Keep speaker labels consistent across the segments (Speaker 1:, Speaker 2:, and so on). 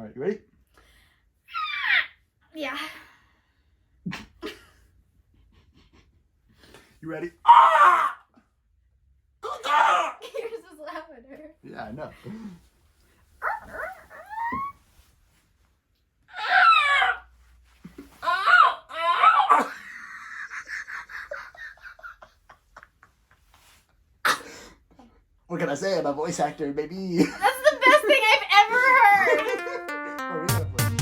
Speaker 1: All right, you ready?
Speaker 2: Yeah.
Speaker 1: You ready?
Speaker 2: Yours is louder.
Speaker 1: Yeah, I know. What can I say? I'm a voice actor, baby.
Speaker 2: That's the best thing I've ever heard.
Speaker 1: Oh, we have one.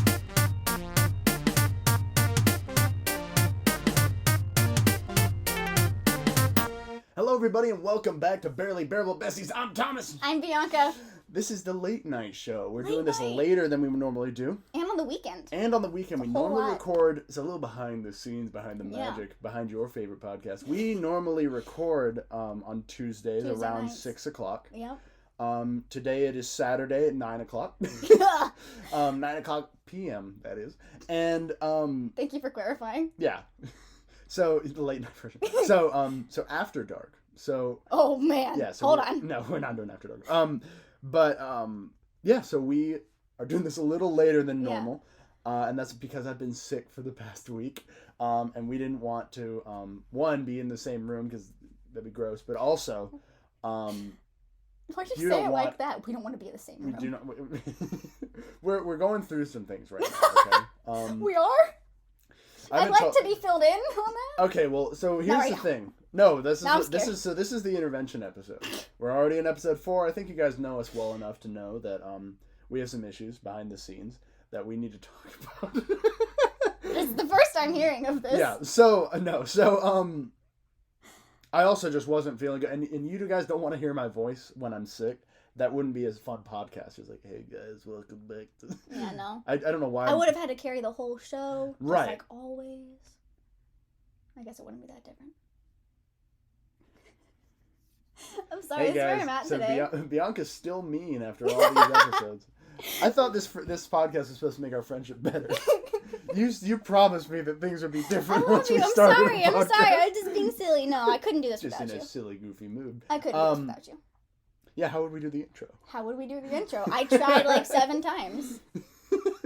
Speaker 1: Hello, everybody, and welcome back to Barely Bearable Besties. I'm Thomas.
Speaker 2: I'm Bianca.
Speaker 1: This is the late night show. We're
Speaker 2: Late
Speaker 1: doing this
Speaker 2: night.
Speaker 1: later than we would normally do.
Speaker 2: And on the weekend.
Speaker 1: And on the weekend, we
Speaker 2: A whole
Speaker 1: normally
Speaker 2: lot.
Speaker 1: record. It's a little behind the scenes, behind the
Speaker 2: Yeah.
Speaker 1: magic, behind your favorite podcast. We normally record on Tuesdays
Speaker 2: Tuesday
Speaker 1: around
Speaker 2: nights.
Speaker 1: 6 o'clock.
Speaker 2: Yep.
Speaker 1: Today it is Saturday at 9 o'clock. 9 o'clock p.m., that is. And,
Speaker 2: Thank you for clarifying.
Speaker 1: yeah. So, the late night version. So after dark. So,
Speaker 2: Oh, man.
Speaker 1: yeah. So
Speaker 2: Hold on.
Speaker 1: No, we're not doing after dark. Yeah, so we are doing this a little later than
Speaker 2: Yeah.
Speaker 1: normal. And that's because I've been sick for the past week. And we didn't want to, one, be in the same room because that'd be gross. But also,
Speaker 2: Why'd you
Speaker 1: You
Speaker 2: say
Speaker 1: don't
Speaker 2: it
Speaker 1: want-
Speaker 2: like that? We don't want to be in the same
Speaker 1: we
Speaker 2: room.
Speaker 1: do not. We're going through some things right now. Okay.
Speaker 2: We are? I'd like to be filled in on that.
Speaker 1: Okay, well, so
Speaker 2: Not
Speaker 1: here's
Speaker 2: right
Speaker 1: the
Speaker 2: now.
Speaker 1: thing. No, this
Speaker 2: Now I'm
Speaker 1: is this is the intervention episode. We're already in episode 4. I think you guys know us well enough to know that we have some issues behind the scenes that we need to talk about.
Speaker 2: It's the first I'm hearing of this.
Speaker 1: Yeah. So I also just wasn't feeling good, and you guys don't want to hear my voice when I'm sick. That wouldn't be as fun podcast. It's like, hey guys, welcome back to.
Speaker 2: Yeah, no.
Speaker 1: I don't know why.
Speaker 2: I would have had to carry the whole show. Just
Speaker 1: Right.
Speaker 2: like always. I guess it wouldn't be that different. I'm sorry,
Speaker 1: Hey
Speaker 2: it's where
Speaker 1: guys,
Speaker 2: I'm at
Speaker 1: so
Speaker 2: today.
Speaker 1: Bianca's still mean after all these episodes. I thought this podcast was supposed to make our friendship better. You promised me that things would be
Speaker 2: I
Speaker 1: different
Speaker 2: love
Speaker 1: once
Speaker 2: you.
Speaker 1: we
Speaker 2: I'm
Speaker 1: started
Speaker 2: sorry.
Speaker 1: the
Speaker 2: I'm
Speaker 1: podcast.
Speaker 2: sorry. I'm just being silly. No, I couldn't do this
Speaker 1: Just
Speaker 2: without
Speaker 1: in a
Speaker 2: you.
Speaker 1: silly, goofy mood.
Speaker 2: I couldn't do this without you.
Speaker 1: Yeah, how would we do the intro?
Speaker 2: How would we do the intro? I tried like 7 times.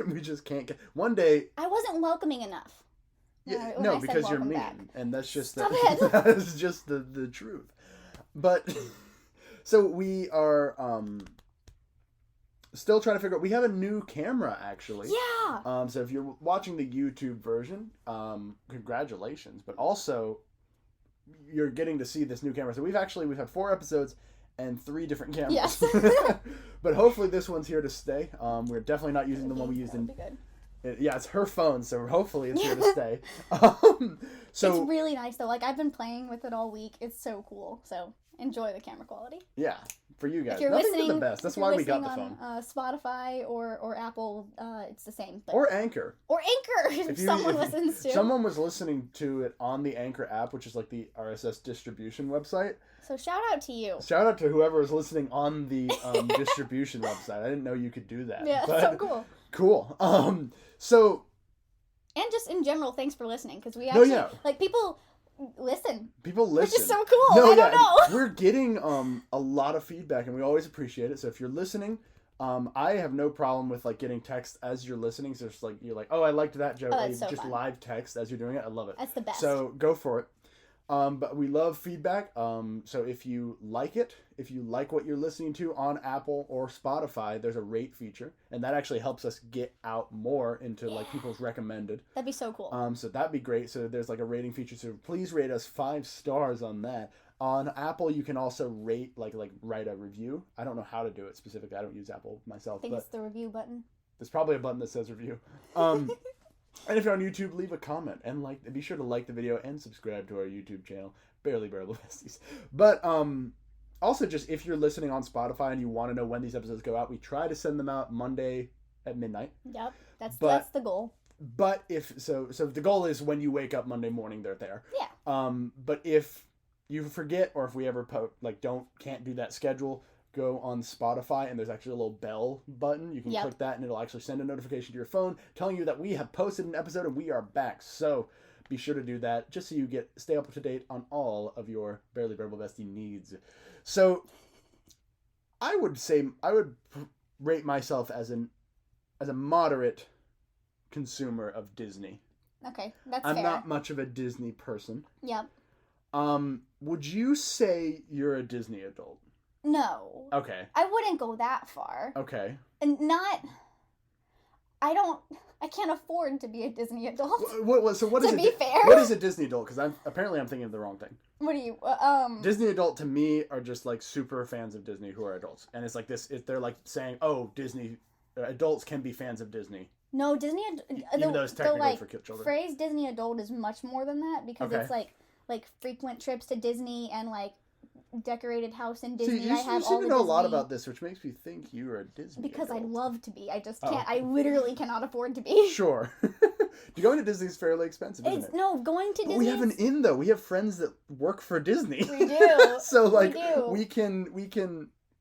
Speaker 1: We just can't get. One day,
Speaker 2: I wasn't welcoming enough.
Speaker 1: yeah,
Speaker 2: when
Speaker 1: no,
Speaker 2: I said
Speaker 1: because you're
Speaker 2: welcome
Speaker 1: mean,
Speaker 2: back.
Speaker 1: and that's just
Speaker 2: Stop it.
Speaker 1: that's just the truth. But so we are still trying to figure out. We have a new camera actually.
Speaker 2: Yeah.
Speaker 1: So if you're watching the YouTube version, congratulations. But also, you're getting to see this new camera. So we've had 4 episodes and 3 different cameras.
Speaker 2: Yes.
Speaker 1: But hopefully this one's here to stay. We're definitely not using the one we used
Speaker 2: That
Speaker 1: in.
Speaker 2: would be good.
Speaker 1: Yeah, it's her phone, so hopefully it's here to stay. So
Speaker 2: It's really nice though. Like I've been playing with it all week. It's so cool. So enjoy the camera quality.
Speaker 1: yeah, for you guys,
Speaker 2: If you're
Speaker 1: nothing's
Speaker 2: listening,
Speaker 1: the best. That's
Speaker 2: if you're
Speaker 1: why we got the
Speaker 2: listening
Speaker 1: phone.
Speaker 2: on Spotify or Apple, it's the same. But,
Speaker 1: Or Anchor.
Speaker 2: or Anchor, if someone listens to.
Speaker 1: Someone was listening to it on the Anchor app, which is like the RSS distribution website.
Speaker 2: So shout out to you.
Speaker 1: Shout out to whoever is listening on the distribution website. I didn't know you could do that.
Speaker 2: Yeah,
Speaker 1: but
Speaker 2: so cool.
Speaker 1: Cool. So
Speaker 2: And just in general, thanks for listening because we
Speaker 1: No,
Speaker 2: actually
Speaker 1: yeah.
Speaker 2: like people listen,
Speaker 1: people listen.
Speaker 2: which is so cool.
Speaker 1: No,
Speaker 2: I don't know.
Speaker 1: We're getting a lot of feedback, and we always appreciate it. So if you're listening, I have no problem with like getting text as you're listening. So it's like you're like, oh, I liked that joke.
Speaker 2: Oh,
Speaker 1: Like,
Speaker 2: that's so
Speaker 1: just
Speaker 2: fun.
Speaker 1: live text as you're doing it. I love it.
Speaker 2: That's the best.
Speaker 1: So go for it. But we love feedback. So if you like it, if you like what you're listening to on Apple or Spotify, there's a rate feature, and that actually helps us get out more into like people's recommended.
Speaker 2: That'd be so cool.
Speaker 1: So that'd be great. So there's like a rating feature. So please rate us 5 stars on that. On Apple, you can also rate like write a review. I don't know how to do it specifically. I don't use Apple myself,
Speaker 2: I think
Speaker 1: but
Speaker 2: it's the review button.
Speaker 1: there's probably a button that says review. And if you're on YouTube, leave a comment and be sure to like the video and subscribe to our YouTube channel, Barely Bearable Besties. But also just if you're listening on Spotify and you want to know when these episodes go out, we try to send them out Monday at midnight.
Speaker 2: Yep, that's
Speaker 1: But-
Speaker 2: the goal.
Speaker 1: But if so the goal is when you wake up Monday morning, they're there.
Speaker 2: Yeah.
Speaker 1: But if you forget or if we ever can't do that schedule, go on Spotify and there's actually a little bell button. You can
Speaker 2: Yep.
Speaker 1: click that and it'll actually send a notification to your phone telling you that we have posted an episode and we are back. So be sure to do that just so you stay up to date on all of your Barely Bearable Bestie needs. So I would rate myself as as a moderate consumer of Disney.
Speaker 2: Okay, that's
Speaker 1: I'm
Speaker 2: fair.
Speaker 1: not much of a Disney person.
Speaker 2: Yep.
Speaker 1: Would you say you're a Disney adult?
Speaker 2: No.
Speaker 1: Okay.
Speaker 2: I wouldn't go that far.
Speaker 1: Okay.
Speaker 2: And I can't afford to be a Disney adult.
Speaker 1: So what is
Speaker 2: to be fair.
Speaker 1: What is a Disney adult? Because I'm thinking of the wrong thing.
Speaker 2: What do you,
Speaker 1: Disney adult to me are just like super fans of Disney who are adults. And it's like this, they're like saying, oh, Disney, adults can be fans of Disney.
Speaker 2: No, Disney,
Speaker 1: even though it's technically for children.
Speaker 2: Phrase Disney adult is much more than that because
Speaker 1: Okay.
Speaker 2: it's like frequent trips to Disney and like decorated house in Disney.
Speaker 1: See, you
Speaker 2: I have
Speaker 1: seem
Speaker 2: all
Speaker 1: to
Speaker 2: the
Speaker 1: know a
Speaker 2: Disney
Speaker 1: lot about this, which makes me think you're a Disney
Speaker 2: because
Speaker 1: adult.
Speaker 2: I love to be. I just
Speaker 1: Oh.
Speaker 2: can't. I literally cannot afford to be.
Speaker 1: Sure. Going to Disney is fairly expensive, isn't it?
Speaker 2: No, going to Disney.
Speaker 1: But we have an in though. We have friends that work for Disney.
Speaker 2: We do.
Speaker 1: So like
Speaker 2: we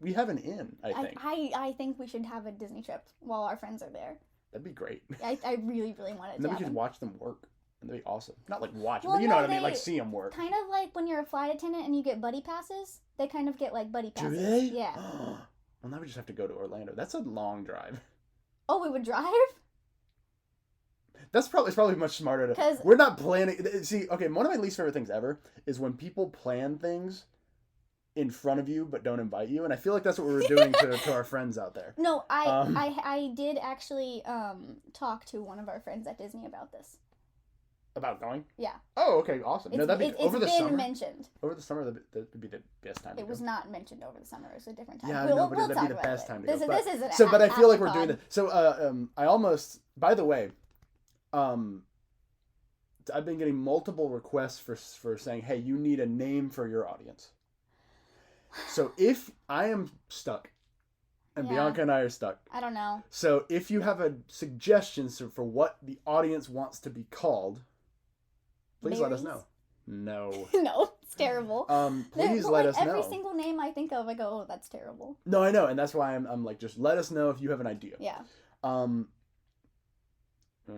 Speaker 1: we have an in, I think.
Speaker 2: I think we should have a Disney trip while our friends are there.
Speaker 1: That'd be great.
Speaker 2: I really, really want it
Speaker 1: And
Speaker 2: to
Speaker 1: then we
Speaker 2: happen.
Speaker 1: could watch them work. And that'd be awesome. Not like watch,
Speaker 2: Well,
Speaker 1: but you know
Speaker 2: no,
Speaker 1: what I mean, like
Speaker 2: they-
Speaker 1: see them work.
Speaker 2: Kind of like when you're a flight attendant and you get buddy passes. They kind of get like buddy
Speaker 1: Do
Speaker 2: passes.
Speaker 1: they?
Speaker 2: Yeah.
Speaker 1: Well, now we just have to go to Orlando. That's a long drive.
Speaker 2: Oh, we would drive?
Speaker 1: It's probably much smarter to.
Speaker 2: 'Cause-
Speaker 1: We're not planning. See, okay, one of my least favorite things ever is when people plan things in front of you but don't invite you, and I feel like that's what we were doing to our friends out there.
Speaker 2: No, I did actually talk to one of our friends at Disney about this.
Speaker 1: About going?
Speaker 2: Yeah.
Speaker 1: Oh, okay, awesome. No, that'd be over the
Speaker 2: it's been
Speaker 1: summer.
Speaker 2: mentioned.
Speaker 1: Over the summer, that'd be the best time.
Speaker 2: It was not mentioned over the summer. It was a different time.
Speaker 1: Yeah,
Speaker 2: we'll,
Speaker 1: no, but
Speaker 2: we'll
Speaker 1: that'd
Speaker 2: talk
Speaker 1: be the
Speaker 2: about
Speaker 1: best
Speaker 2: it.
Speaker 1: time to
Speaker 2: This
Speaker 1: go.
Speaker 2: is this is an
Speaker 1: So, but I feel like we're
Speaker 2: after
Speaker 1: doing
Speaker 2: pod.
Speaker 1: that. So, I almost. By the way, I've been getting multiple requests for saying, hey, you need a name for your audience. So if I am stuck, and
Speaker 2: Yeah.
Speaker 1: Bianca and I are stuck.
Speaker 2: I don't know.
Speaker 1: So if you have a suggestion for what the audience wants to be called, please let us know. No.
Speaker 2: No, it's terrible.
Speaker 1: Please
Speaker 2: But,
Speaker 1: let
Speaker 2: like,
Speaker 1: us know.
Speaker 2: every single name I think of, I go, oh, that's terrible.
Speaker 1: No, I know, and that's why I'm like, just let us know if you have an idea.
Speaker 2: Yeah.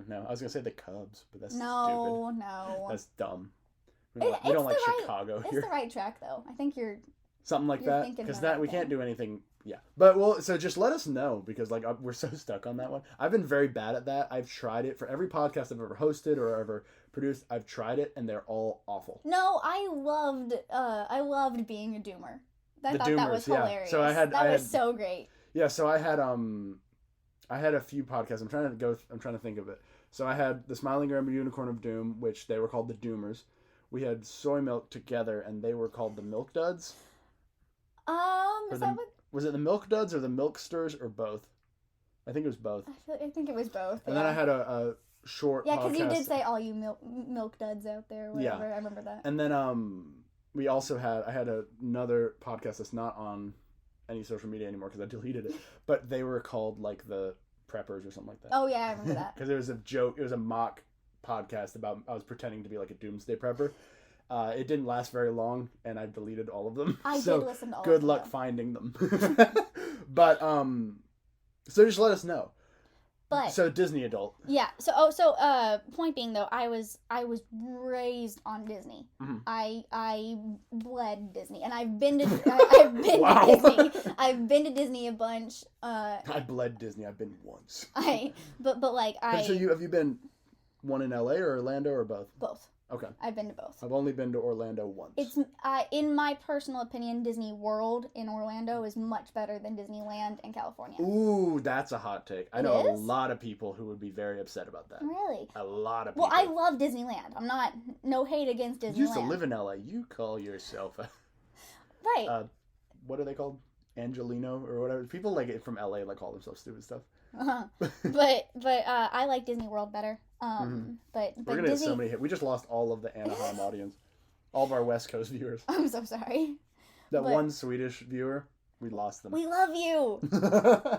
Speaker 1: No, I was gonna say the Cubs, but that's
Speaker 2: No,
Speaker 1: stupid.
Speaker 2: No.
Speaker 1: That's dumb. We
Speaker 2: It-
Speaker 1: don't like
Speaker 2: it's the right-
Speaker 1: Chicago
Speaker 2: It's
Speaker 1: here.
Speaker 2: the right track, though. I think you're...
Speaker 1: Something like
Speaker 2: you're
Speaker 1: that,
Speaker 2: thinking
Speaker 1: because
Speaker 2: the right
Speaker 1: we can't
Speaker 2: thing.
Speaker 1: do anything. Yeah, but well, so just let us know because like we're so stuck on that one. I've been very bad at that. I've tried it for every podcast I've ever hosted or ever produced. I've tried it and they're all awful.
Speaker 2: No, I loved being a doomer. I
Speaker 1: The
Speaker 2: thought that
Speaker 1: doomers,
Speaker 2: was
Speaker 1: yeah.
Speaker 2: hilarious.
Speaker 1: So I
Speaker 2: that was
Speaker 1: had-
Speaker 2: so great.
Speaker 1: Yeah, so I had a few podcasts. I'm trying to think of it. So I had the Smiling Grandma Unicorn of Doom, which they were called the Doomers. We had Soy Milk Together, and they were called the Milk Duds.
Speaker 2: Is that what?
Speaker 1: Was it the Milk Duds or the Milksters or both? I think it was both.
Speaker 2: I think it was both.
Speaker 1: And
Speaker 2: yeah.
Speaker 1: then I had a short
Speaker 2: Yeah,
Speaker 1: podcast.
Speaker 2: because you did say all you milk duds out there, or whatever.
Speaker 1: Yeah.
Speaker 2: I remember that.
Speaker 1: And then we also I had another podcast that's not on any social media anymore because I deleted it. But they were called like the Preppers or something like that.
Speaker 2: Oh yeah, I remember that.
Speaker 1: Because it was a joke. It was a mock podcast about I was pretending to be like a doomsday prepper. It didn't last very long, and I deleted all of them.
Speaker 2: I
Speaker 1: So
Speaker 2: did listen to all
Speaker 1: good
Speaker 2: of
Speaker 1: luck
Speaker 2: them.
Speaker 1: finding them. But so just let us know.
Speaker 2: But
Speaker 1: So Disney adult.
Speaker 2: yeah, point being though, I was raised on Disney.
Speaker 1: Mhm.
Speaker 2: I bled Disney, and I've been to I've been
Speaker 1: Wow.
Speaker 2: to Disney. I've been to Disney a bunch.
Speaker 1: I bled Disney. I've been once.
Speaker 2: But like
Speaker 1: But so have you been one in LA or Orlando or both?
Speaker 2: both.
Speaker 1: Okay.
Speaker 2: I've been to both.
Speaker 1: I've only been to Orlando once.
Speaker 2: It's in my personal opinion, Disney World in Orlando is much better than Disneyland in California.
Speaker 1: Ooh, that's a hot take. I
Speaker 2: It
Speaker 1: know a
Speaker 2: is?
Speaker 1: lot of people who would be very upset about that.
Speaker 2: Really?
Speaker 1: A lot of people.
Speaker 2: Well, I love Disneyland. I'm not no hate against Disneyland.
Speaker 1: You used to live in LA. You call yourself a
Speaker 2: right.
Speaker 1: what are they called? Angelino or whatever. People like it from LA like call themselves stupid stuff.
Speaker 2: Uh-huh. but I like Disney World better. But
Speaker 1: We're gonna
Speaker 2: Disney.
Speaker 1: get so many hits. We just lost all of the Anaheim audience, all of our West Coast viewers.
Speaker 2: I'm so sorry.
Speaker 1: That
Speaker 2: But-
Speaker 1: one Swedish viewer, we lost them.
Speaker 2: We love you.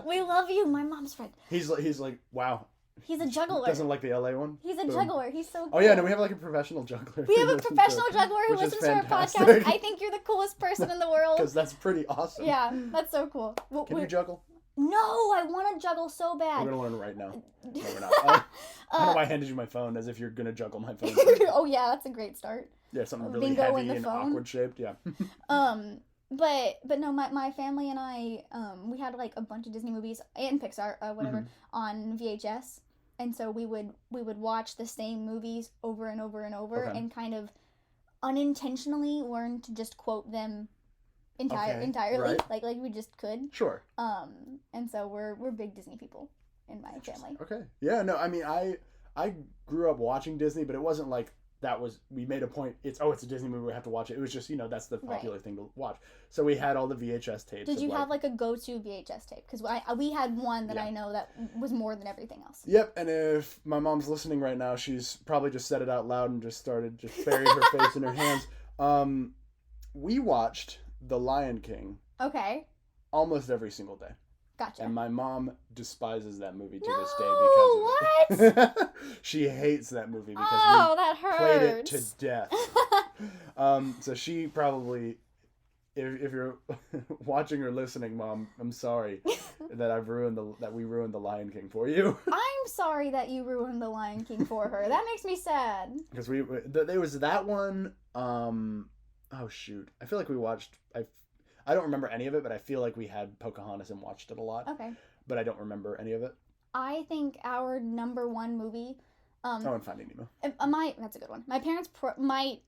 Speaker 2: We love you. My mom's friend.
Speaker 1: he's like, wow.
Speaker 2: He's a juggler.
Speaker 1: Doesn't like the LA one.
Speaker 2: He's a
Speaker 1: Boom.
Speaker 2: juggler. He's so cool.
Speaker 1: Oh yeah, no, we have like a professional juggler.
Speaker 2: We have a professional juggler who
Speaker 1: which is
Speaker 2: listens to our
Speaker 1: fantastic.
Speaker 2: podcast. I think you're the coolest person in the world.
Speaker 1: Because that's pretty awesome.
Speaker 2: Yeah, that's so cool.
Speaker 1: Can you juggle?
Speaker 2: No, I want to juggle so
Speaker 1: We're
Speaker 2: bad.
Speaker 1: gonna learn right now. No, we're not. I don't know why I handed you my phone as if you're gonna juggle my phone.
Speaker 2: Oh yeah, that's a great start.
Speaker 1: Yeah, something
Speaker 2: A
Speaker 1: really
Speaker 2: bingo in
Speaker 1: heavy
Speaker 2: the
Speaker 1: and
Speaker 2: phone?
Speaker 1: awkward shaped. Yeah.
Speaker 2: but no, my family and I, we had like a bunch of Disney movies and Pixar, whatever, on VHS, and so we would watch the same movies over and over and over,
Speaker 1: Okay.
Speaker 2: and kind of unintentionally learn to just quote them entirely,
Speaker 1: right.
Speaker 2: like we just could.
Speaker 1: Sure.
Speaker 2: And so we're big Disney people in my family.
Speaker 1: Okay. Yeah. No. I mean, I grew up watching Disney, but it wasn't like that was we made a point. It's a Disney movie. We have to watch it. It was just that's the popular thing to watch. So we had all the VHS tapes.
Speaker 2: Did you have like a go-to VHS tape? Because we had one that I know that was more than everything else.
Speaker 1: Yep. And if my mom's listening right now, she's probably just said it out loud and just buried her face in her hands. We watched The Lion King.
Speaker 2: Okay.
Speaker 1: Almost every single day.
Speaker 2: Gotcha.
Speaker 1: And my mom despises that movie to this
Speaker 2: what?
Speaker 1: day because of it. She hates that movie because we
Speaker 2: that hurts.
Speaker 1: played it to death. So she probably, if you're watching or listening, Mom, I'm sorry that we ruined The Lion King for you.
Speaker 2: I'm sorry that you ruined The Lion King for her. That makes me sad.
Speaker 1: Because there was that one. Oh shoot! I feel like we watched. I don't remember any of it, but I feel like we had Pocahontas and watched it a lot.
Speaker 2: Okay.
Speaker 1: But I don't remember any of it.
Speaker 2: I think our number one movie.
Speaker 1: And Finding Nemo.
Speaker 2: That's a good one. My parents might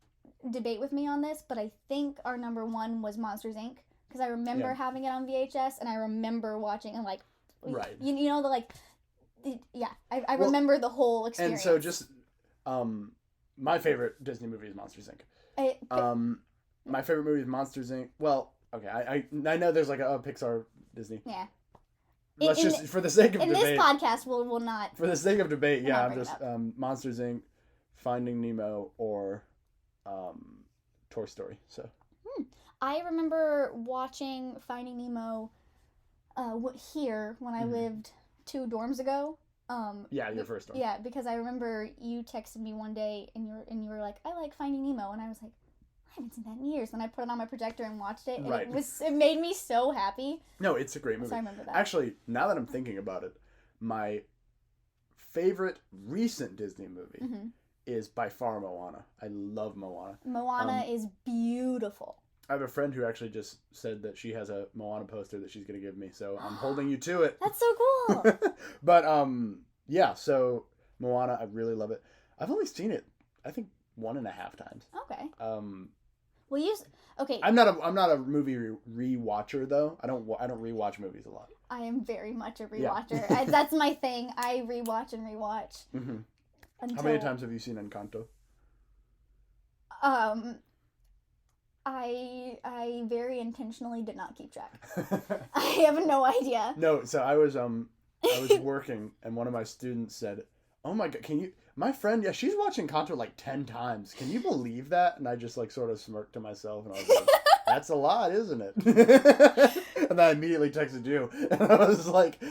Speaker 2: debate with me on this, but I think our number one was Monsters Inc. Because I remember having it on VHS, and I remember watching and like,
Speaker 1: right.
Speaker 2: You know I remember the whole experience.
Speaker 1: And so just, my favorite Disney movie is Monsters Inc. My favorite movie is Monsters Inc. Well. Okay, I know there's like a Pixar Disney.
Speaker 2: Yeah.
Speaker 1: Let's for the sake of debate.
Speaker 2: In this podcast, we'll not.
Speaker 1: For the sake of debate, I'm just Monsters Inc., Finding Nemo, or Toy Story. So.
Speaker 2: I remember watching Finding Nemo here when I lived 2 dorms ago.
Speaker 1: Your first dorm.
Speaker 2: Yeah, because I remember you texted me one day and you were like, I like Finding Nemo, and I was like, I haven't seen that in years. And I put it on my projector and watched it, and it made me so happy.
Speaker 1: No, it's a great movie.
Speaker 2: So I remember that.
Speaker 1: Actually, now that I'm thinking about it, my favorite recent Disney movie is by far Moana. I love Moana.
Speaker 2: Moana is beautiful.
Speaker 1: I have a friend who actually just said that she has a Moana poster that she's going to give me, so I'm holding you to it.
Speaker 2: That's so cool.
Speaker 1: But so Moana, I really love it. I've only seen it, I think, 1.5 times.
Speaker 2: Okay.
Speaker 1: Okay.
Speaker 2: Okay.
Speaker 1: I'm not a movie rewatcher though. I don't rewatch movies a lot.
Speaker 2: I am very much a rewatcher. Yeah. That's my thing. I rewatch and rewatch.
Speaker 1: Mm-hmm. How many times have you seen Encanto?
Speaker 2: I very intentionally did not keep track. I have no idea.
Speaker 1: No, so I was working and one of my students said, "Oh my god, can you?" My friend, she's watching Encanto like 10 times. Can you believe that? And I just like sort of smirked to myself and I was like, "That's a lot, isn't it?" And then I immediately texted you and I was like,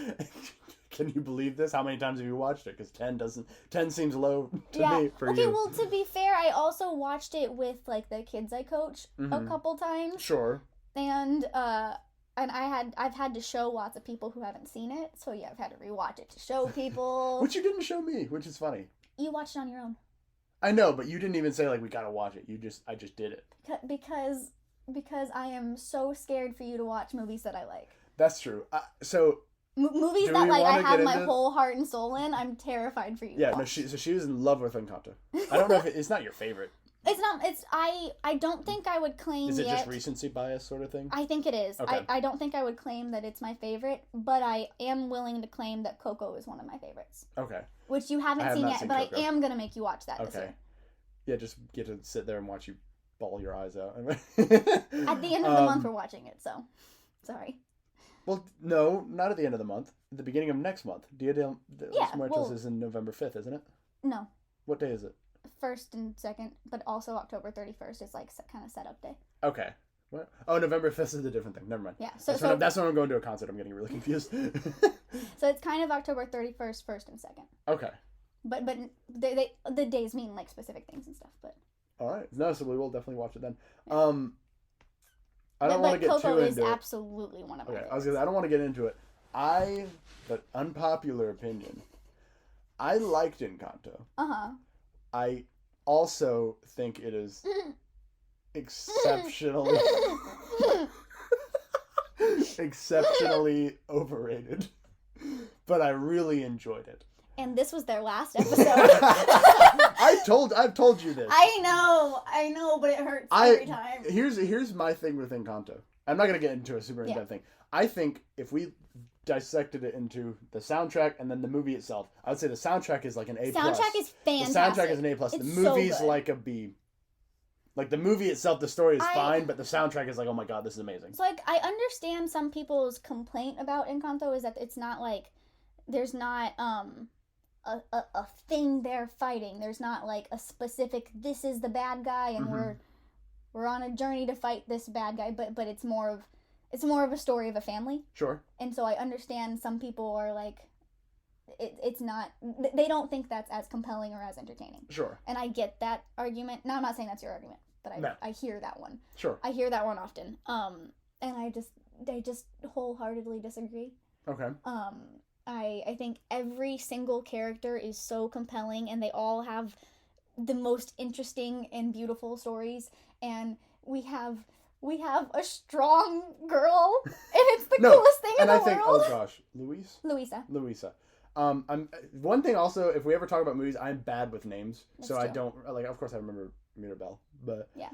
Speaker 1: "Can you believe this? How many times have you watched it? Because 10 seems low to me for you."
Speaker 2: Okay, well, to be fair, I also watched it with like the kids I coach a couple times.
Speaker 1: Sure.
Speaker 2: And I've had to show lots of people who haven't seen it, so yeah, I've had to rewatch it to show people.
Speaker 1: Which you didn't show me, which is funny.
Speaker 2: You watched it on your own.
Speaker 1: I know, but you didn't even say like we gotta watch it. I just did it.
Speaker 2: Because I am so scared for you to watch movies that I like.
Speaker 1: That's true. So.
Speaker 2: Movies that like I have my whole heart and soul in, I'm terrified for you.
Speaker 1: Yeah, no, she was in love with Encanto. I don't know if it's not your favorite.
Speaker 2: It's not. I don't think I would claim.
Speaker 1: Is it just recency bias sort of thing?
Speaker 2: I think it is.
Speaker 1: Okay.
Speaker 2: I don't think I would claim that it's my favorite, but I am willing to claim that Coco is one of my favorites.
Speaker 1: Okay.
Speaker 2: Which you haven't seen yet, but
Speaker 1: Coco.
Speaker 2: I am gonna make you watch that this year.
Speaker 1: Yeah, just get to sit there and watch you bawl your eyes out.
Speaker 2: At the end of the month, we're watching it, so sorry.
Speaker 1: Well, no, not at the end of the month. At the beginning of next month. Dia de los Muertos is in November 5th, isn't it?
Speaker 2: No.
Speaker 1: What day is it?
Speaker 2: 1st and 2nd, but also October 31st is like kind of set up day.
Speaker 1: Okay. What? Oh, November 5th is a different thing. Never mind.
Speaker 2: Yeah.
Speaker 1: That's when I'm going to a concert. I'm getting really confused.
Speaker 2: So it's kind of October 31st, 1st, and 2nd.
Speaker 1: Okay.
Speaker 2: But the days mean like specific things and stuff. But.
Speaker 1: All right. No, so we will definitely watch it then. I don't want to get
Speaker 2: Coco
Speaker 1: too into it.
Speaker 2: is absolutely one of my favorites.
Speaker 1: I was gonna say, I don't want to get into it. But unpopular opinion, I liked Encanto.
Speaker 2: Uh-huh.
Speaker 1: I also think it is exceptionally exceptionally overrated. But I really enjoyed it.
Speaker 2: And this was their last episode.
Speaker 1: I've told you this.
Speaker 2: I know, but it hurts every time.
Speaker 1: Here's my thing with Encanto. I'm not gonna get into a super in-depth thing. I think if we dissected it into the soundtrack and then the movie itself, I would say the soundtrack is like an A+.
Speaker 2: Soundtrack is fantastic.
Speaker 1: The soundtrack is an A+. The movie's
Speaker 2: so
Speaker 1: like a B. Like the movie itself, the story is fine, but the soundtrack is like, oh my god, this is amazing.
Speaker 2: So like, I understand some people's complaint about Encanto is that it's not like, there's not a thing they're fighting. There's not like a specific, this is the bad guy and we're on a journey to fight this bad guy, but it's more of a story of a family.
Speaker 1: Sure.
Speaker 2: And so I understand some people are like, it's not, they don't think that's as compelling or as entertaining.
Speaker 1: Sure.
Speaker 2: And I get that argument. Now, I'm not saying that's your argument, but I hear that one.
Speaker 1: Sure.
Speaker 2: I hear that one often. And I just wholeheartedly disagree.
Speaker 1: Okay.
Speaker 2: I think every single character is so compelling, and they all have the most interesting and beautiful stories, and we have a strong girl, and it's the coolest thing in the world.
Speaker 1: Oh gosh, Luisa. I'm one thing also. If we ever talk about movies, I'm bad with names, so true. I don't like. Of course, I remember Mirabelle, but
Speaker 2: yeah.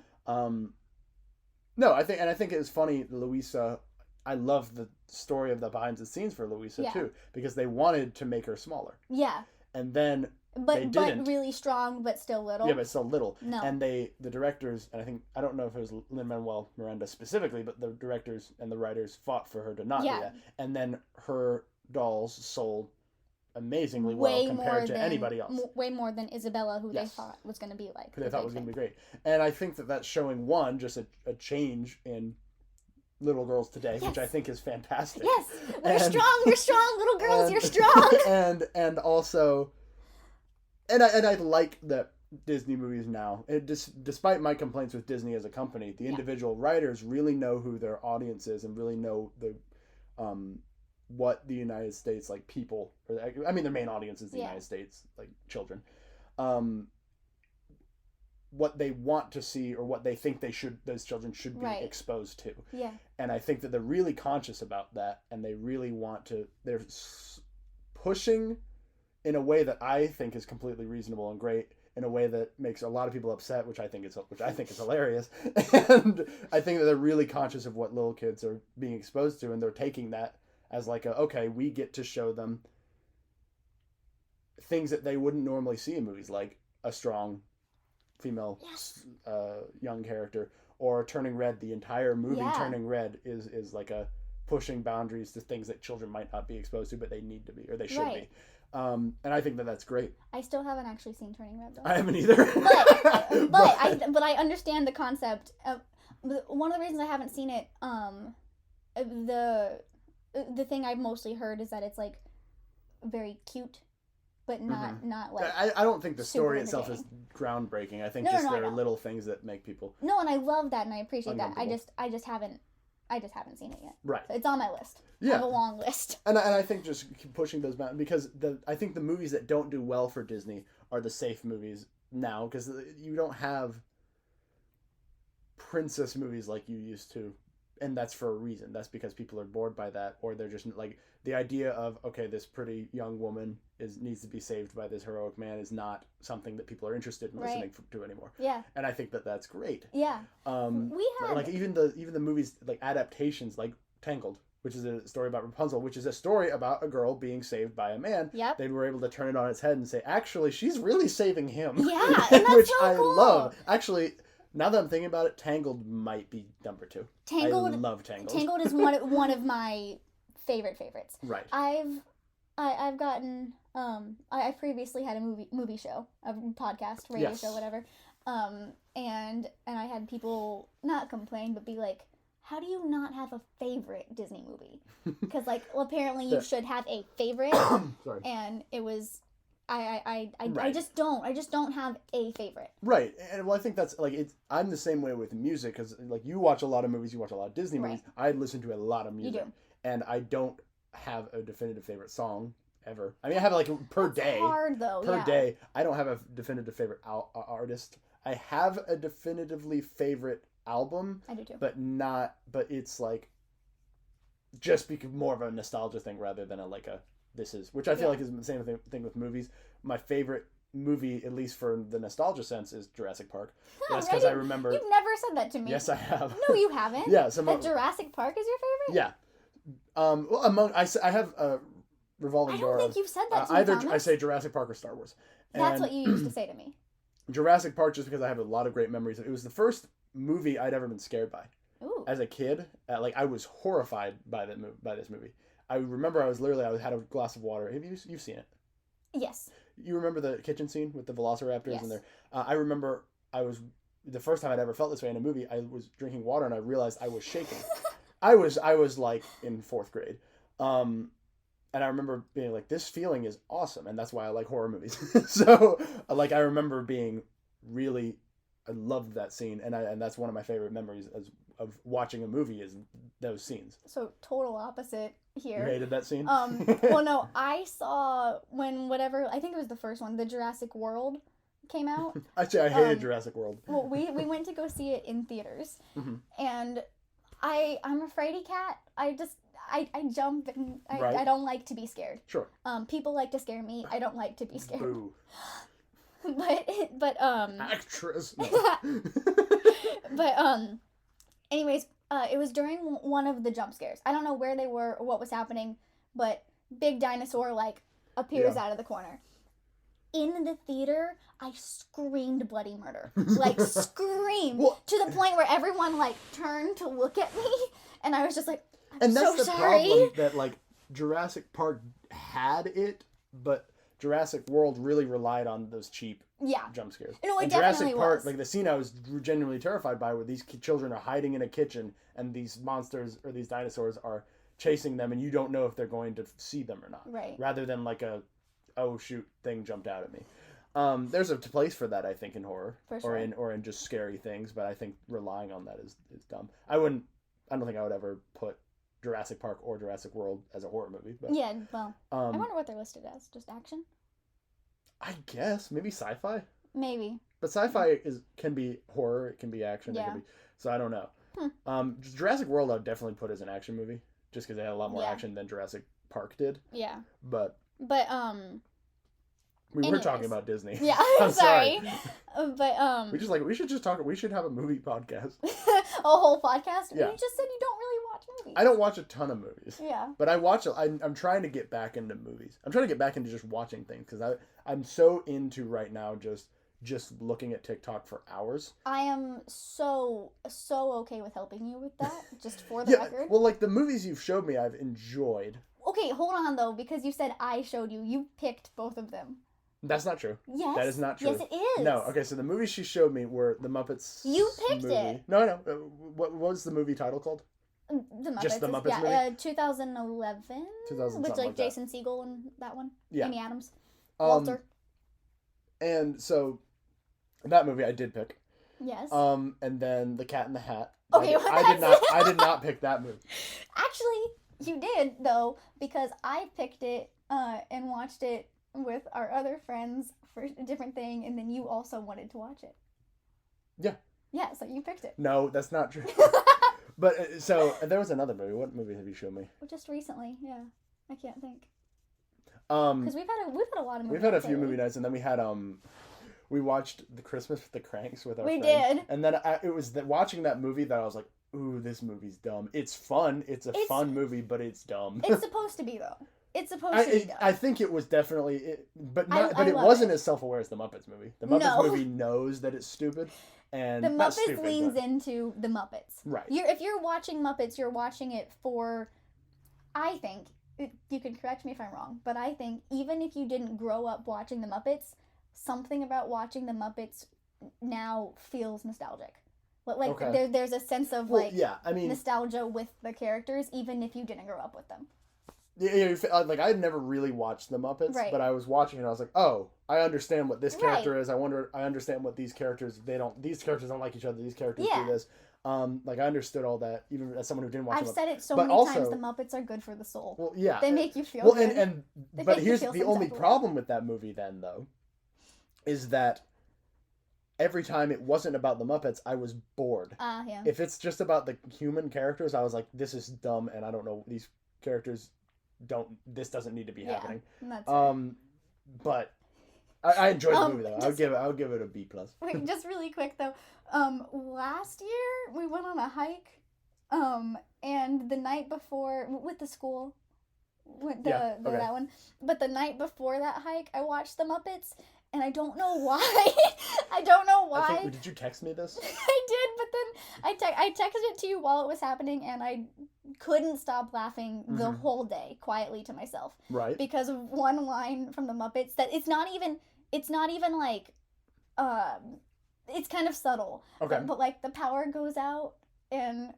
Speaker 1: No, I think it's funny, Luisa. I love the story of the behind the scenes for Luisa too, because they wanted to make her smaller. Yeah. And then they didn't.
Speaker 2: But really strong, but still little.
Speaker 1: Yeah, but still little.
Speaker 2: No.
Speaker 1: And the directors, and I don't know if it was Lin-Manuel Miranda specifically, but the directors and the writers fought for her to not do that. And then her dolls sold amazingly well compared to anybody else.
Speaker 2: Way more than Isabella, who they thought was going to be like.
Speaker 1: Who they thought was going to be great. And I think that's showing, one, just a change in little girls today, which I think is fantastic.
Speaker 2: Yes, we're strong, little girls, you're strong.
Speaker 1: And also, and I like that Disney movies now, despite my complaints with Disney as a company, the individual writers really know who their audience is and really know the what the United States, like, people, I mean, their main audience is the United States, like children, what they want to see or what they think those children should be exposed to. Yeah. And I think that they're really conscious about that, and they really they're pushing in a way that I think is completely reasonable and great, in a way that makes a lot of people upset, which I think is hilarious. And I think that they're really conscious of what little kids are being exposed to, and they're taking that as like okay, we get to show them things that they wouldn't normally see in movies, like a strong female young character, or Turning Red. The entire movie Turning Red is like a pushing boundaries to things that children might not be exposed to, but they need to be, or they should be. And I think that that's great.
Speaker 2: I still haven't actually seen Turning Red, though.
Speaker 1: I haven't either.
Speaker 2: but I understand the concept. One of the reasons I haven't seen it, the thing I've mostly heard is that it's like very cute, but not like.
Speaker 1: I don't think the story itself is groundbreaking. I think there are little things that make people.
Speaker 2: No, and I love that, and I appreciate that. I just haven't seen it yet. Right. So it's on my list. Yeah. I have a long list.
Speaker 1: And I think just keep pushing those boundaries, because I think the movies that don't do well for Disney are the safe movies now, because you don't have princess movies like you used to. And that's for a reason. That's because people are bored by that, or they're just like, the idea of, okay, this pretty young woman needs to be saved by this heroic man is not something that people are interested in listening to anymore. Yeah. And I think that that's great. Yeah. We have like even the movies, like adaptations, like Tangled, which is a story about Rapunzel, which is a story about a girl being saved by a man. Yep. They were able to turn it on its head and say, actually, she's really saving him. Yeah, and that's which so cool. I love. Actually, now that I'm thinking about it, Tangled might be number 2. I love Tangled.
Speaker 2: Tangled is one of my favorites. Right. I've gotten I previously had a movie show, a podcast, radio show, whatever. And I had people not complain but be like, how do you not have a favorite Disney movie? Because like, well, apparently you should have a favorite. Sorry. And it was. I just don't have a favorite. Right. And well, I think that's like I'm the same way with music, because like you watch a lot of movies, you watch a lot of Disney movies. I listen to a lot of music. You do. And I don't have a definitive favorite song ever. I mean, I have like per day. Hard though. Per day, I don't have a definitive favorite artist. I have a definitively favorite
Speaker 1: album.
Speaker 2: I do too.
Speaker 1: But it's like just more of a nostalgia thing rather than which I feel like is the same thing with movies. My favorite movie, at least for the nostalgia sense, is Jurassic Park. That's because I remember.
Speaker 2: You've never said that to me.
Speaker 1: Yes, I have.
Speaker 2: No, you haven't.
Speaker 1: Yeah,
Speaker 2: Jurassic Park is your favorite?
Speaker 1: Yeah. Well, I have a revolving door.
Speaker 2: I don't think you've said that to me,
Speaker 1: either
Speaker 2: Thomas.
Speaker 1: I say Jurassic Park or Star Wars.
Speaker 2: That's what you used to say to me.
Speaker 1: Jurassic Park, just because I have a lot of great memories. It was the first movie I'd ever been scared by.
Speaker 2: Ooh.
Speaker 1: As a kid, I was horrified by this movie. I remember I had a glass of water. You've seen it?
Speaker 2: Yes.
Speaker 1: You remember the kitchen scene with the velociraptors
Speaker 2: yes.
Speaker 1: in there? I remember the first time I'd ever felt this way in a movie. I was drinking water and I realized I was shaking. I was like in 4th grade. And I remember being like, this feeling is awesome. And that's why I like horror movies. So I remember being really, I loved that scene. And that's one of my favorite memories of watching a movie is those scenes.
Speaker 2: So total opposite here.
Speaker 1: You hated that scene?
Speaker 2: Well, no, I saw I think it was the first one, the Jurassic World came out.
Speaker 1: Actually, I hated Jurassic World.
Speaker 2: Well, we went to go see it in theaters. Mm-hmm. And I'm a fraidy cat. I jump and I don't like to be scared.
Speaker 1: Sure.
Speaker 2: People like to scare me. I don't like to be scared.
Speaker 1: Boo.
Speaker 2: but
Speaker 1: actress. No.
Speaker 2: But anyways, it was during one of the jump scares. I don't know where they were or what was happening, but big dinosaur appears out of the corner. In the theater, I screamed bloody murder. Screamed to the point where everyone turned to look at me, and I was just like, I'm so sorry. And that's the
Speaker 1: problem that Jurassic Park had it, but Jurassic World really relied on those cheap jump scares.
Speaker 2: No, it
Speaker 1: and
Speaker 2: definitely
Speaker 1: Jurassic Park,
Speaker 2: was.
Speaker 1: The scene I was genuinely terrified by, where these children are hiding in a kitchen and these monsters or these dinosaurs are chasing them, and you don't know if they're going to see them or not.
Speaker 2: Right.
Speaker 1: Rather than oh shoot, thing jumped out at me. There's a place for that, I think, in horror,
Speaker 2: for sure.
Speaker 1: or in just scary things, but I think relying on that is dumb. I don't think I would ever put Jurassic Park or Jurassic World as a horror movie. But,
Speaker 2: yeah, well, I wonder what they're listed as. Just action?
Speaker 1: I guess maybe sci-fi.
Speaker 2: Maybe.
Speaker 1: But sci-fi can be horror. It can be action.
Speaker 2: Yeah.
Speaker 1: So I don't know. Jurassic World I'd definitely put as an action movie, just because they had a lot more action than Jurassic Park did.
Speaker 2: Yeah.
Speaker 1: But we
Speaker 2: anyways.
Speaker 1: were talking about Disney.
Speaker 2: Yeah, I'm sorry. But
Speaker 1: we should just talk. We should have a movie podcast.
Speaker 2: A whole podcast?
Speaker 1: Yeah.
Speaker 2: You just said you don't really watch movies.
Speaker 1: I don't watch a ton of movies.
Speaker 2: Yeah.
Speaker 1: But I watch. I'm trying to get back into movies. I'm trying to get back into just watching things because I'm so into right now just looking at TikTok for hours.
Speaker 2: I am so okay with helping you with that. Just for the record.
Speaker 1: Well, the movies you've showed me, I've enjoyed.
Speaker 2: Okay, hold on though, because you said I showed you. You picked both of them.
Speaker 1: That's not true.
Speaker 2: Yes.
Speaker 1: That is not true.
Speaker 2: Yes, it is.
Speaker 1: No. Okay, so the movies she showed me were the Muppets.
Speaker 2: You picked
Speaker 1: movie.
Speaker 2: it.
Speaker 1: No. What was the movie title called?
Speaker 2: The Muppets.
Speaker 1: Just the Muppets movie?
Speaker 2: 2011.
Speaker 1: 2000
Speaker 2: with Jason Segel and that one.
Speaker 1: Yeah.
Speaker 2: Amy Adams. Walter.
Speaker 1: And so that movie I did pick.
Speaker 2: Yes.
Speaker 1: And then The Cat in the Hat.
Speaker 2: Okay,
Speaker 1: I did not pick that movie.
Speaker 2: Actually, you did though, because I picked it and watched it with our other friends for a different thing, and then you also wanted to watch it.
Speaker 1: Yeah.
Speaker 2: Yeah, so you picked it.
Speaker 1: No, that's not true. But so there was another movie. What movie have you shown me?
Speaker 2: Well, just recently, yeah. I can't think. Because we've had a lot of movies.
Speaker 1: We've had a few movie nights, and then we had we watched The Christmas with the Cranks with our friends.
Speaker 2: We did.
Speaker 1: And then it was watching that movie that I was like, ooh, this movie's dumb. It's fun. It's a fun movie, but it's dumb.
Speaker 2: It's supposed to be though. It's supposed to be dumb.
Speaker 1: I think it was definitely, but it wasn't as self-aware as the Muppets movie. The Muppets movie knows that it's stupid, and
Speaker 2: the Muppets leans into the Muppets.
Speaker 1: Right.
Speaker 2: If you're watching Muppets, you're watching it for. I think you can correct me if I'm wrong, but I think even if you didn't grow up watching the Muppets, something about watching the Muppets now feels nostalgic.
Speaker 1: Okay.
Speaker 2: There's a sense of nostalgia with the characters, even if you didn't grow up with them.
Speaker 1: Yeah, I had never really watched the Muppets,
Speaker 2: right.
Speaker 1: but I was watching it and I was like, oh, I understand what this character is. I understand what these characters, these characters don't like each other, these characters do this. I understood all that, even as someone who didn't watch
Speaker 2: I've said it so many times, the Muppets are good for the soul.
Speaker 1: Well, yeah.
Speaker 2: They make you feel good.
Speaker 1: But here's the only problem with that movie then, though, is that every time it wasn't about the Muppets, I was bored.
Speaker 2: Yeah.
Speaker 1: If it's just about the human characters, I was like, this is dumb, and I don't know, these characters this doesn't need to be happening.
Speaker 2: That's right.
Speaker 1: But I enjoyed the movie though. I'll give it a B+.
Speaker 2: Wait, just really quick though. Last year we went on a hike, and the night before with the school, that one. But the night before that hike, I watched the Muppets, and I don't know why. I don't know why.
Speaker 1: Did you text me this?
Speaker 2: I did, but then I texted it to you while it was happening, and I couldn't stop laughing the whole day quietly to myself.
Speaker 1: Right.
Speaker 2: Because of one line from the Muppets that it's not even like, it's kind of subtle.
Speaker 1: Okay.
Speaker 2: But like the power goes out, and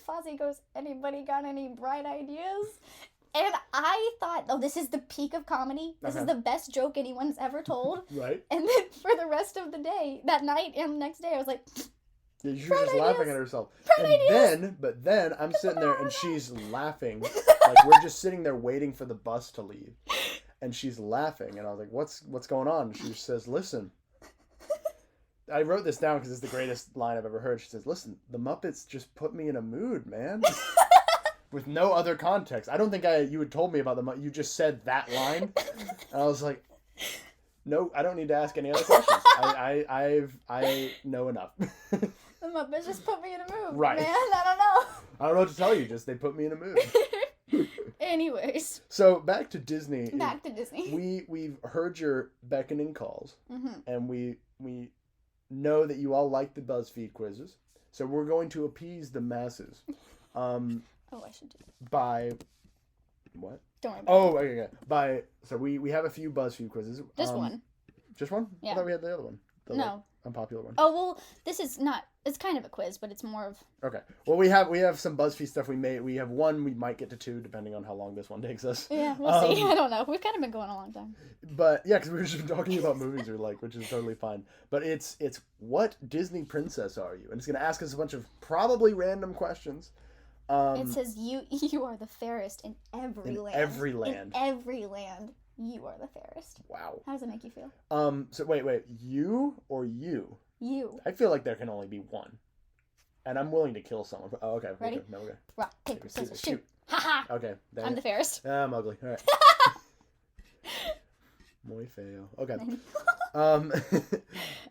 Speaker 2: Fozzie goes, "Anybody got any bright ideas?" And I thought, oh, this is the peak of comedy. This is the best joke anyone's ever told.
Speaker 1: Right.
Speaker 2: And then for the rest of the day, that night and the next day, I was like,
Speaker 1: yeah, she was just laughing at herself. But then I'm sitting there and she's laughing. Like we're just sitting there waiting for the bus to leave. And she's laughing. And I was like, what's going on? And she says, listen. I wrote this down because it's the greatest line I've ever heard. She says, listen, the Muppets just put me in a mood, man. With no other context. I don't think you had told me about you just said that line. And I was like, no, I don't need to ask any other questions. I know enough.
Speaker 2: The Muppets just put me in a mood.
Speaker 1: Right.
Speaker 2: Man, I don't know.
Speaker 1: I don't know what to tell you. Just they put me in a mood.
Speaker 2: Anyways.
Speaker 1: So back to Disney. We've heard your beckoning calls. And we know that you all like the BuzzFeed quizzes. So we're going to appease the masses.
Speaker 2: Oh, I should do that.
Speaker 1: By what?
Speaker 2: Don't worry about it.
Speaker 1: Okay. So we have a few BuzzFeed quizzes.
Speaker 2: Just one.
Speaker 1: Just one?
Speaker 2: Yeah.
Speaker 1: I thought we had the other one. The
Speaker 2: no.
Speaker 1: Unpopular one.
Speaker 2: Oh, well, this is not... It's kind of a quiz, but it's more of...
Speaker 1: Okay. Well, we have some BuzzFeed stuff we made. We have one. We might get to two, depending on how long this one takes us.
Speaker 2: Yeah, we'll see. I don't know. We've kind of been going a long time.
Speaker 1: But, yeah, because we've just been talking about movies we like, which is totally fine. But it's what Disney princess are you? And it's going to ask us a bunch of probably random questions.
Speaker 2: It says you are the fairest in every land.
Speaker 1: Every land.
Speaker 2: In every land, you are the fairest.
Speaker 1: Wow.
Speaker 2: How does it make you feel?
Speaker 1: So wait, you or you?
Speaker 2: You.
Speaker 1: I feel like there can only be one, and I'm willing to kill someone. Oh, okay.
Speaker 2: Ready?
Speaker 1: Okay. No, okay.
Speaker 2: Rock, paper, scissors, shoot. Ha ha.
Speaker 1: Okay.
Speaker 2: I'm the fairest.
Speaker 1: I'm ugly. All right. Muy feo. Okay.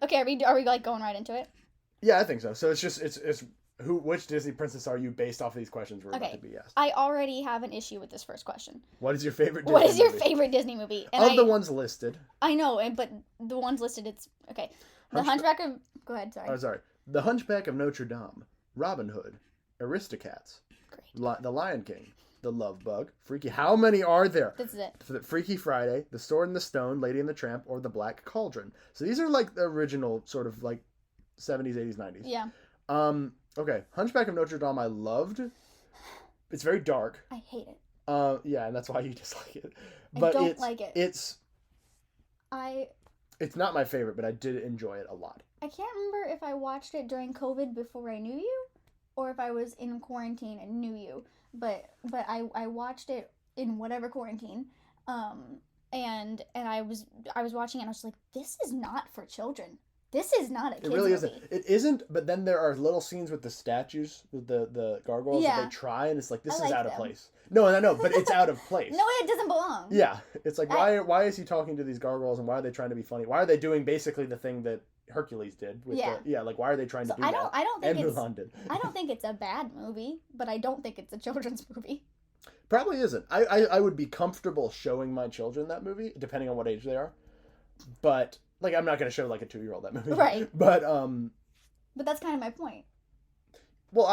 Speaker 2: Okay. Are we like going right into it?
Speaker 1: Yeah, I think so. So it's which Disney princess are you based off of these questions we're about to be asked?
Speaker 2: I already have an issue with this first question.
Speaker 1: What is your favorite Disney movie?
Speaker 2: What is your favorite Disney movie?
Speaker 1: And the ones listed.
Speaker 2: I know, but the ones listed, it's... Okay. The Hunchback of... Go ahead, sorry.
Speaker 1: Oh, sorry. The Hunchback of Notre Dame. Robin Hood. Aristocats.
Speaker 2: Great.
Speaker 1: The Lion King. The Love Bug. Freaky... How many are there?
Speaker 2: This is it.
Speaker 1: Freaky Friday. The Sword and the Stone. Lady and the Tramp. Or The Black Cauldron. So these are like the original sort of like 70s, 80s, 90s.
Speaker 2: Yeah.
Speaker 1: Okay, Hunchback of Notre Dame I loved. It's very dark.
Speaker 2: I hate it.
Speaker 1: Yeah, and that's why you dislike it.
Speaker 2: But I don't like it.
Speaker 1: It's not my favorite, but I did enjoy it a lot.
Speaker 2: I can't remember if I watched it during COVID before I knew you, or if I was in quarantine and knew you. But I watched it in whatever quarantine. And I was watching it and I was like, this is not for children. This is not a kid's movie.
Speaker 1: It really isn't. It isn't, but then there are little scenes with the statues, with the gargoyles that they try, and it's like, this is out of place. No, but it's out of place.
Speaker 2: No, it doesn't belong.
Speaker 1: Yeah. It's like, why is he talking to these gargoyles, and why are they trying to be funny? Why are they doing basically the thing that Hercules did? With like, why are they trying to do that?
Speaker 2: I don't think
Speaker 1: Mulan did.
Speaker 2: I don't think it's a bad movie, but I don't think it's a children's movie.
Speaker 1: Probably isn't. I would be comfortable showing my children that movie, depending on what age they are. But... Like, I'm not going to show, like, a 2-year-old that movie.
Speaker 2: Right.
Speaker 1: But
Speaker 2: that's kind of my point.
Speaker 1: Well,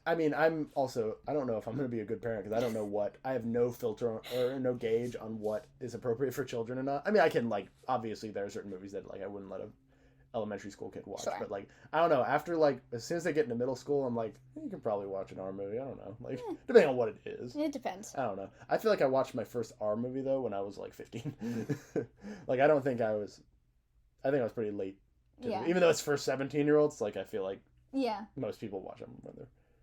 Speaker 1: I mean, I'm also... I don't know if I'm going to be a good parent, because I don't know what... I have no filter or no gauge on what is appropriate for children or not. I mean, I can, like... Obviously, there are certain movies that, like, I wouldn't let a elementary school kid watch. Sure. But, like, I don't know. After, like, as soon as they get into middle school, I'm like, you can probably watch an R movie. I don't know. Like, depending on what it is.
Speaker 2: It depends.
Speaker 1: I don't know. I feel like I watched my first R movie, though, when I was, like, 15. Like, I don't think I was... I think I was pretty late. Even though it's for 17-year-olds, like, I feel like most people watch them.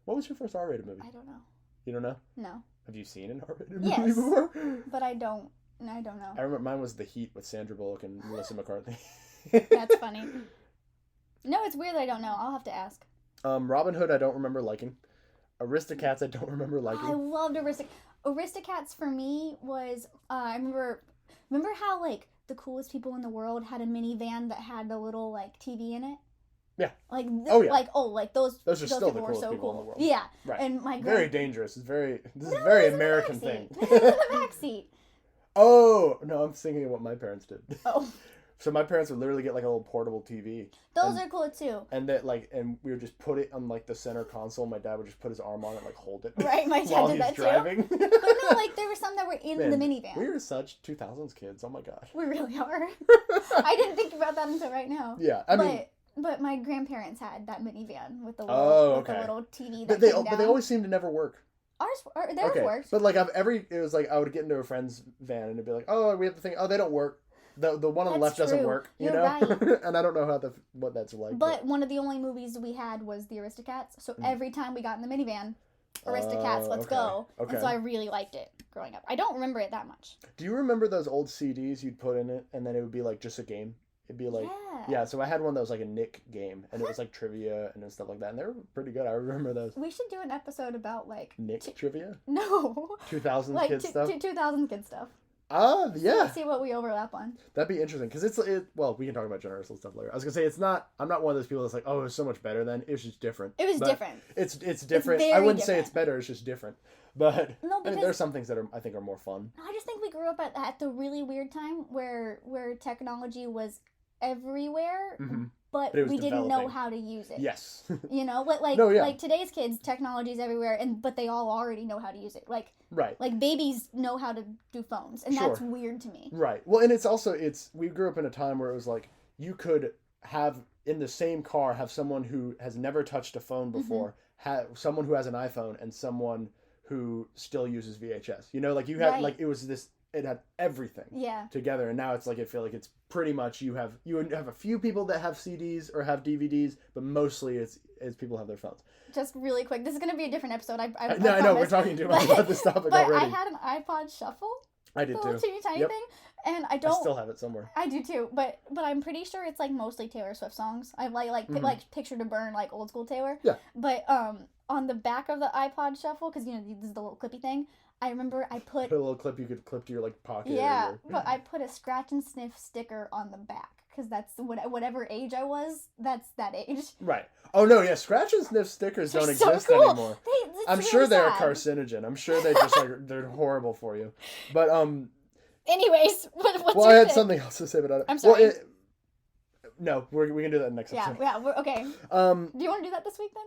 Speaker 1: What was your first R-rated movie?
Speaker 2: I don't know.
Speaker 1: You don't know?
Speaker 2: No.
Speaker 1: Have you seen an R-rated movie before?
Speaker 2: But I don't know.
Speaker 1: I remember mine was The Heat with Sandra Bullock and Melissa McCarthy.
Speaker 2: That's funny. No, it's weird that I don't know. I'll have to ask.
Speaker 1: Robin Hood I don't remember liking. Aristocats I don't remember liking.
Speaker 2: I loved Aristocats for me was, I remember how, like, the coolest people in the world had a minivan that had a little, like, TV in it?
Speaker 1: Yeah.
Speaker 2: Like,
Speaker 1: those are still the coolest
Speaker 2: so
Speaker 1: people in the world.
Speaker 2: Yeah.
Speaker 1: Right.
Speaker 2: And my
Speaker 1: very dangerous. This is a very American thing.
Speaker 2: In the backseat.
Speaker 1: Oh, no, I'm thinking of what my parents did.
Speaker 2: Oh.
Speaker 1: So my parents would literally get like a little portable TV.
Speaker 2: Those are cool too.
Speaker 1: And we would just put it on like the center console. My dad would just put his arm on it and like hold it.
Speaker 2: Right, my dad did that
Speaker 1: driving.
Speaker 2: Too. But no, like there were some that were in the minivan.
Speaker 1: We were such 2000s kids. Oh my god.
Speaker 2: We really are. I didn't think about that until right now.
Speaker 1: Yeah,
Speaker 2: But my grandparents had that minivan with the little TV.
Speaker 1: But they always seem to never work.
Speaker 2: Theirs worked.
Speaker 1: But like it was like I would get into a friend's van and it'd be like, oh, we have the thing. Oh, they don't work. The one on the left doesn't work. You're know, right. And I don't know what that's like.
Speaker 2: But one of the only movies we had was the Aristocats. So every time we got in the minivan, Aristocats, let's go. Okay. And so I really liked it growing up. I don't remember it that much.
Speaker 1: Do you remember those old CDs you'd put in it and then it would be like just a game? It'd be like, yeah, so I had one that was like a Nick game, and it was like trivia and stuff like that, and they were pretty good. I remember those.
Speaker 2: We should do an episode about like...
Speaker 1: Nick trivia?
Speaker 2: No.
Speaker 1: 2000s like, kid stuff?
Speaker 2: 2000s kid stuff.
Speaker 1: Yeah.
Speaker 2: See what we overlap on.
Speaker 1: That'd be interesting, because well, we can talk about generational stuff later. I was going to say, I'm not one of those people that's like, oh, it was so much better then. It was just different.
Speaker 2: It was different.
Speaker 1: It's different. I wouldn't say it's better, it's just different. But there are some things that I think are more fun.
Speaker 2: I just think we grew up at the really weird time where technology was everywhere, but we didn't know how to use it.
Speaker 1: Yes.
Speaker 2: You know, but like today's kids, technology's everywhere, but they all already know how to use it. Like babies know how to do phones, and that's weird to me.
Speaker 1: Right. Well, and we grew up in a time where it was like you could have in the same car have someone who has never touched a phone before, have someone who has an iPhone, and someone who still uses VHS. You know, like you had like it was this. It had everything together, and now it's like I feel like it's pretty much you have a few people that have CDs or have DVDs, but mostly it's people have their phones. Just
Speaker 2: really quick, this is gonna be a different episode. I
Speaker 1: know we're talking too much about this topic already.
Speaker 2: But I had an iPod Shuffle.
Speaker 1: I did too.
Speaker 2: Teeny tiny thing, and I
Speaker 1: still have it somewhere.
Speaker 2: I do too, but I'm pretty sure it's like mostly Taylor Swift songs. I like Picture to Burn, like old school Taylor.
Speaker 1: Yeah.
Speaker 2: But on the back of the iPod Shuffle, because you know this is the little clippy thing. I remember I put
Speaker 1: a little clip you could clip to your like pocket.
Speaker 2: Yeah, but I put a scratch and sniff sticker on the back because that's whatever age I was. That's that age. Right.
Speaker 1: Oh no, yeah. Scratch and sniff stickers don't exist anymore. I'm sure they're a carcinogen. I'm sure they just they're horrible for you. But
Speaker 2: Anyways, what's
Speaker 1: well, I had something else to say about it.
Speaker 2: I'm sorry.
Speaker 1: Well, no, we can do that next episode.
Speaker 2: Yeah, we're okay. Do you want to do that this week then?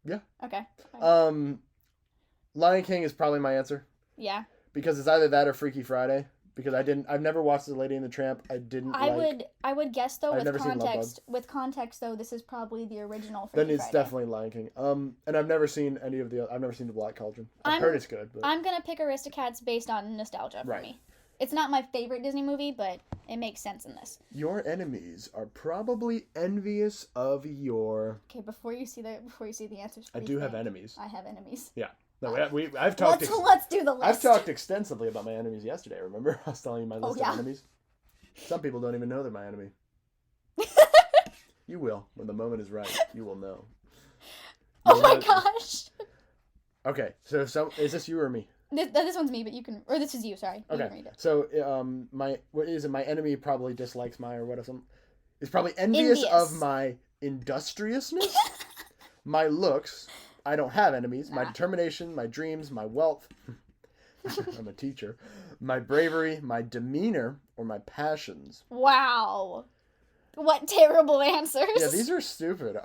Speaker 1: Yeah.
Speaker 2: Okay.
Speaker 1: Fine. Lion King is probably my answer.
Speaker 2: Yeah.
Speaker 1: Because it's either that or Freaky Friday. Because I've never watched The Lady and the Tramp.
Speaker 2: I would guess though with context though, this is probably the original Freaky
Speaker 1: Then it's
Speaker 2: Friday.
Speaker 1: definitely Lion King. And I've never seen The Black Cauldron. I've heard it's good. But...
Speaker 2: I'm gonna pick Aristocats based on nostalgia for me. It's not my favorite Disney movie, but it makes sense in this.
Speaker 1: Your enemies are probably envious of your...
Speaker 2: Okay, before you see the answers.
Speaker 1: I do have enemies.
Speaker 2: I have enemies.
Speaker 1: Yeah. No, I've talked...
Speaker 2: Let's do the list.
Speaker 1: I've talked extensively about my enemies yesterday, remember? I was telling you my list of enemies. Some people don't even know they're my enemy. You will. When the moment is right, you will know.
Speaker 2: Oh my gosh.
Speaker 1: Okay, so is this you or me?
Speaker 2: This one's me, but you can... Or this is you, sorry.
Speaker 1: Okay,
Speaker 2: you can read it.
Speaker 1: So my enemy probably dislikes my... or what is is probably envious of my industriousness, my looks... I don't have enemies. My determination, my dreams, my wealth. I'm a teacher. My bravery, my demeanor, or my passions.
Speaker 2: Wow. What terrible answers.
Speaker 1: Yeah, these are stupid.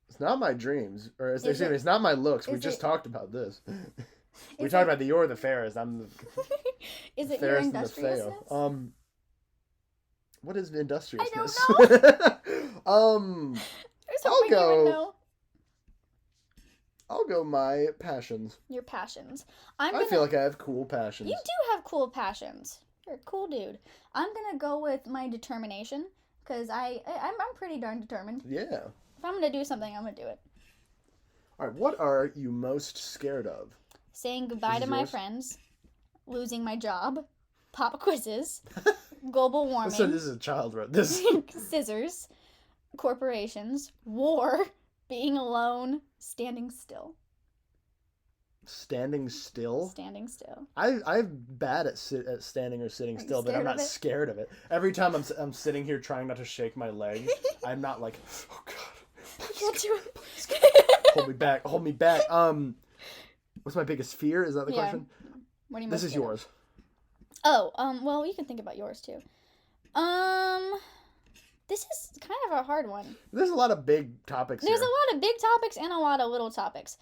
Speaker 1: It's not my dreams. Or it's not my looks. We just talked about this. We talked about the you're the fairest. I'm the
Speaker 2: Is it your industriousness?
Speaker 1: What is industriousness?
Speaker 2: I don't know.
Speaker 1: I'll go. I'll go my passions.
Speaker 2: Your passions.
Speaker 1: I feel like I have cool passions.
Speaker 2: You do have cool passions. You're a cool dude. I'm gonna go with my determination because I'm pretty darn determined.
Speaker 1: Yeah.
Speaker 2: If I'm gonna do something, I'm gonna do it.
Speaker 1: All right. What are you most scared of?
Speaker 2: Saying goodbye to my friends, losing my job, pop quizzes, global warming.
Speaker 1: So this is a child wrote this.
Speaker 2: Scissors, corporations, war, being alone, standing still.
Speaker 1: Standing still?
Speaker 2: Standing still.
Speaker 1: I'm bad at standing or sitting still, but I'm not scared of it. Every time I'm sitting here trying not to shake my leg, I'm not like, oh God,
Speaker 2: can't do it.
Speaker 1: Hold me back. What's my biggest fear? Is that the question?
Speaker 2: What do you?
Speaker 1: This is yours.
Speaker 2: Oh, well, you can think about yours too. This is kind of a hard one.
Speaker 1: There's a lot of big topics.
Speaker 2: There's a lot of big topics and a lot of little topics.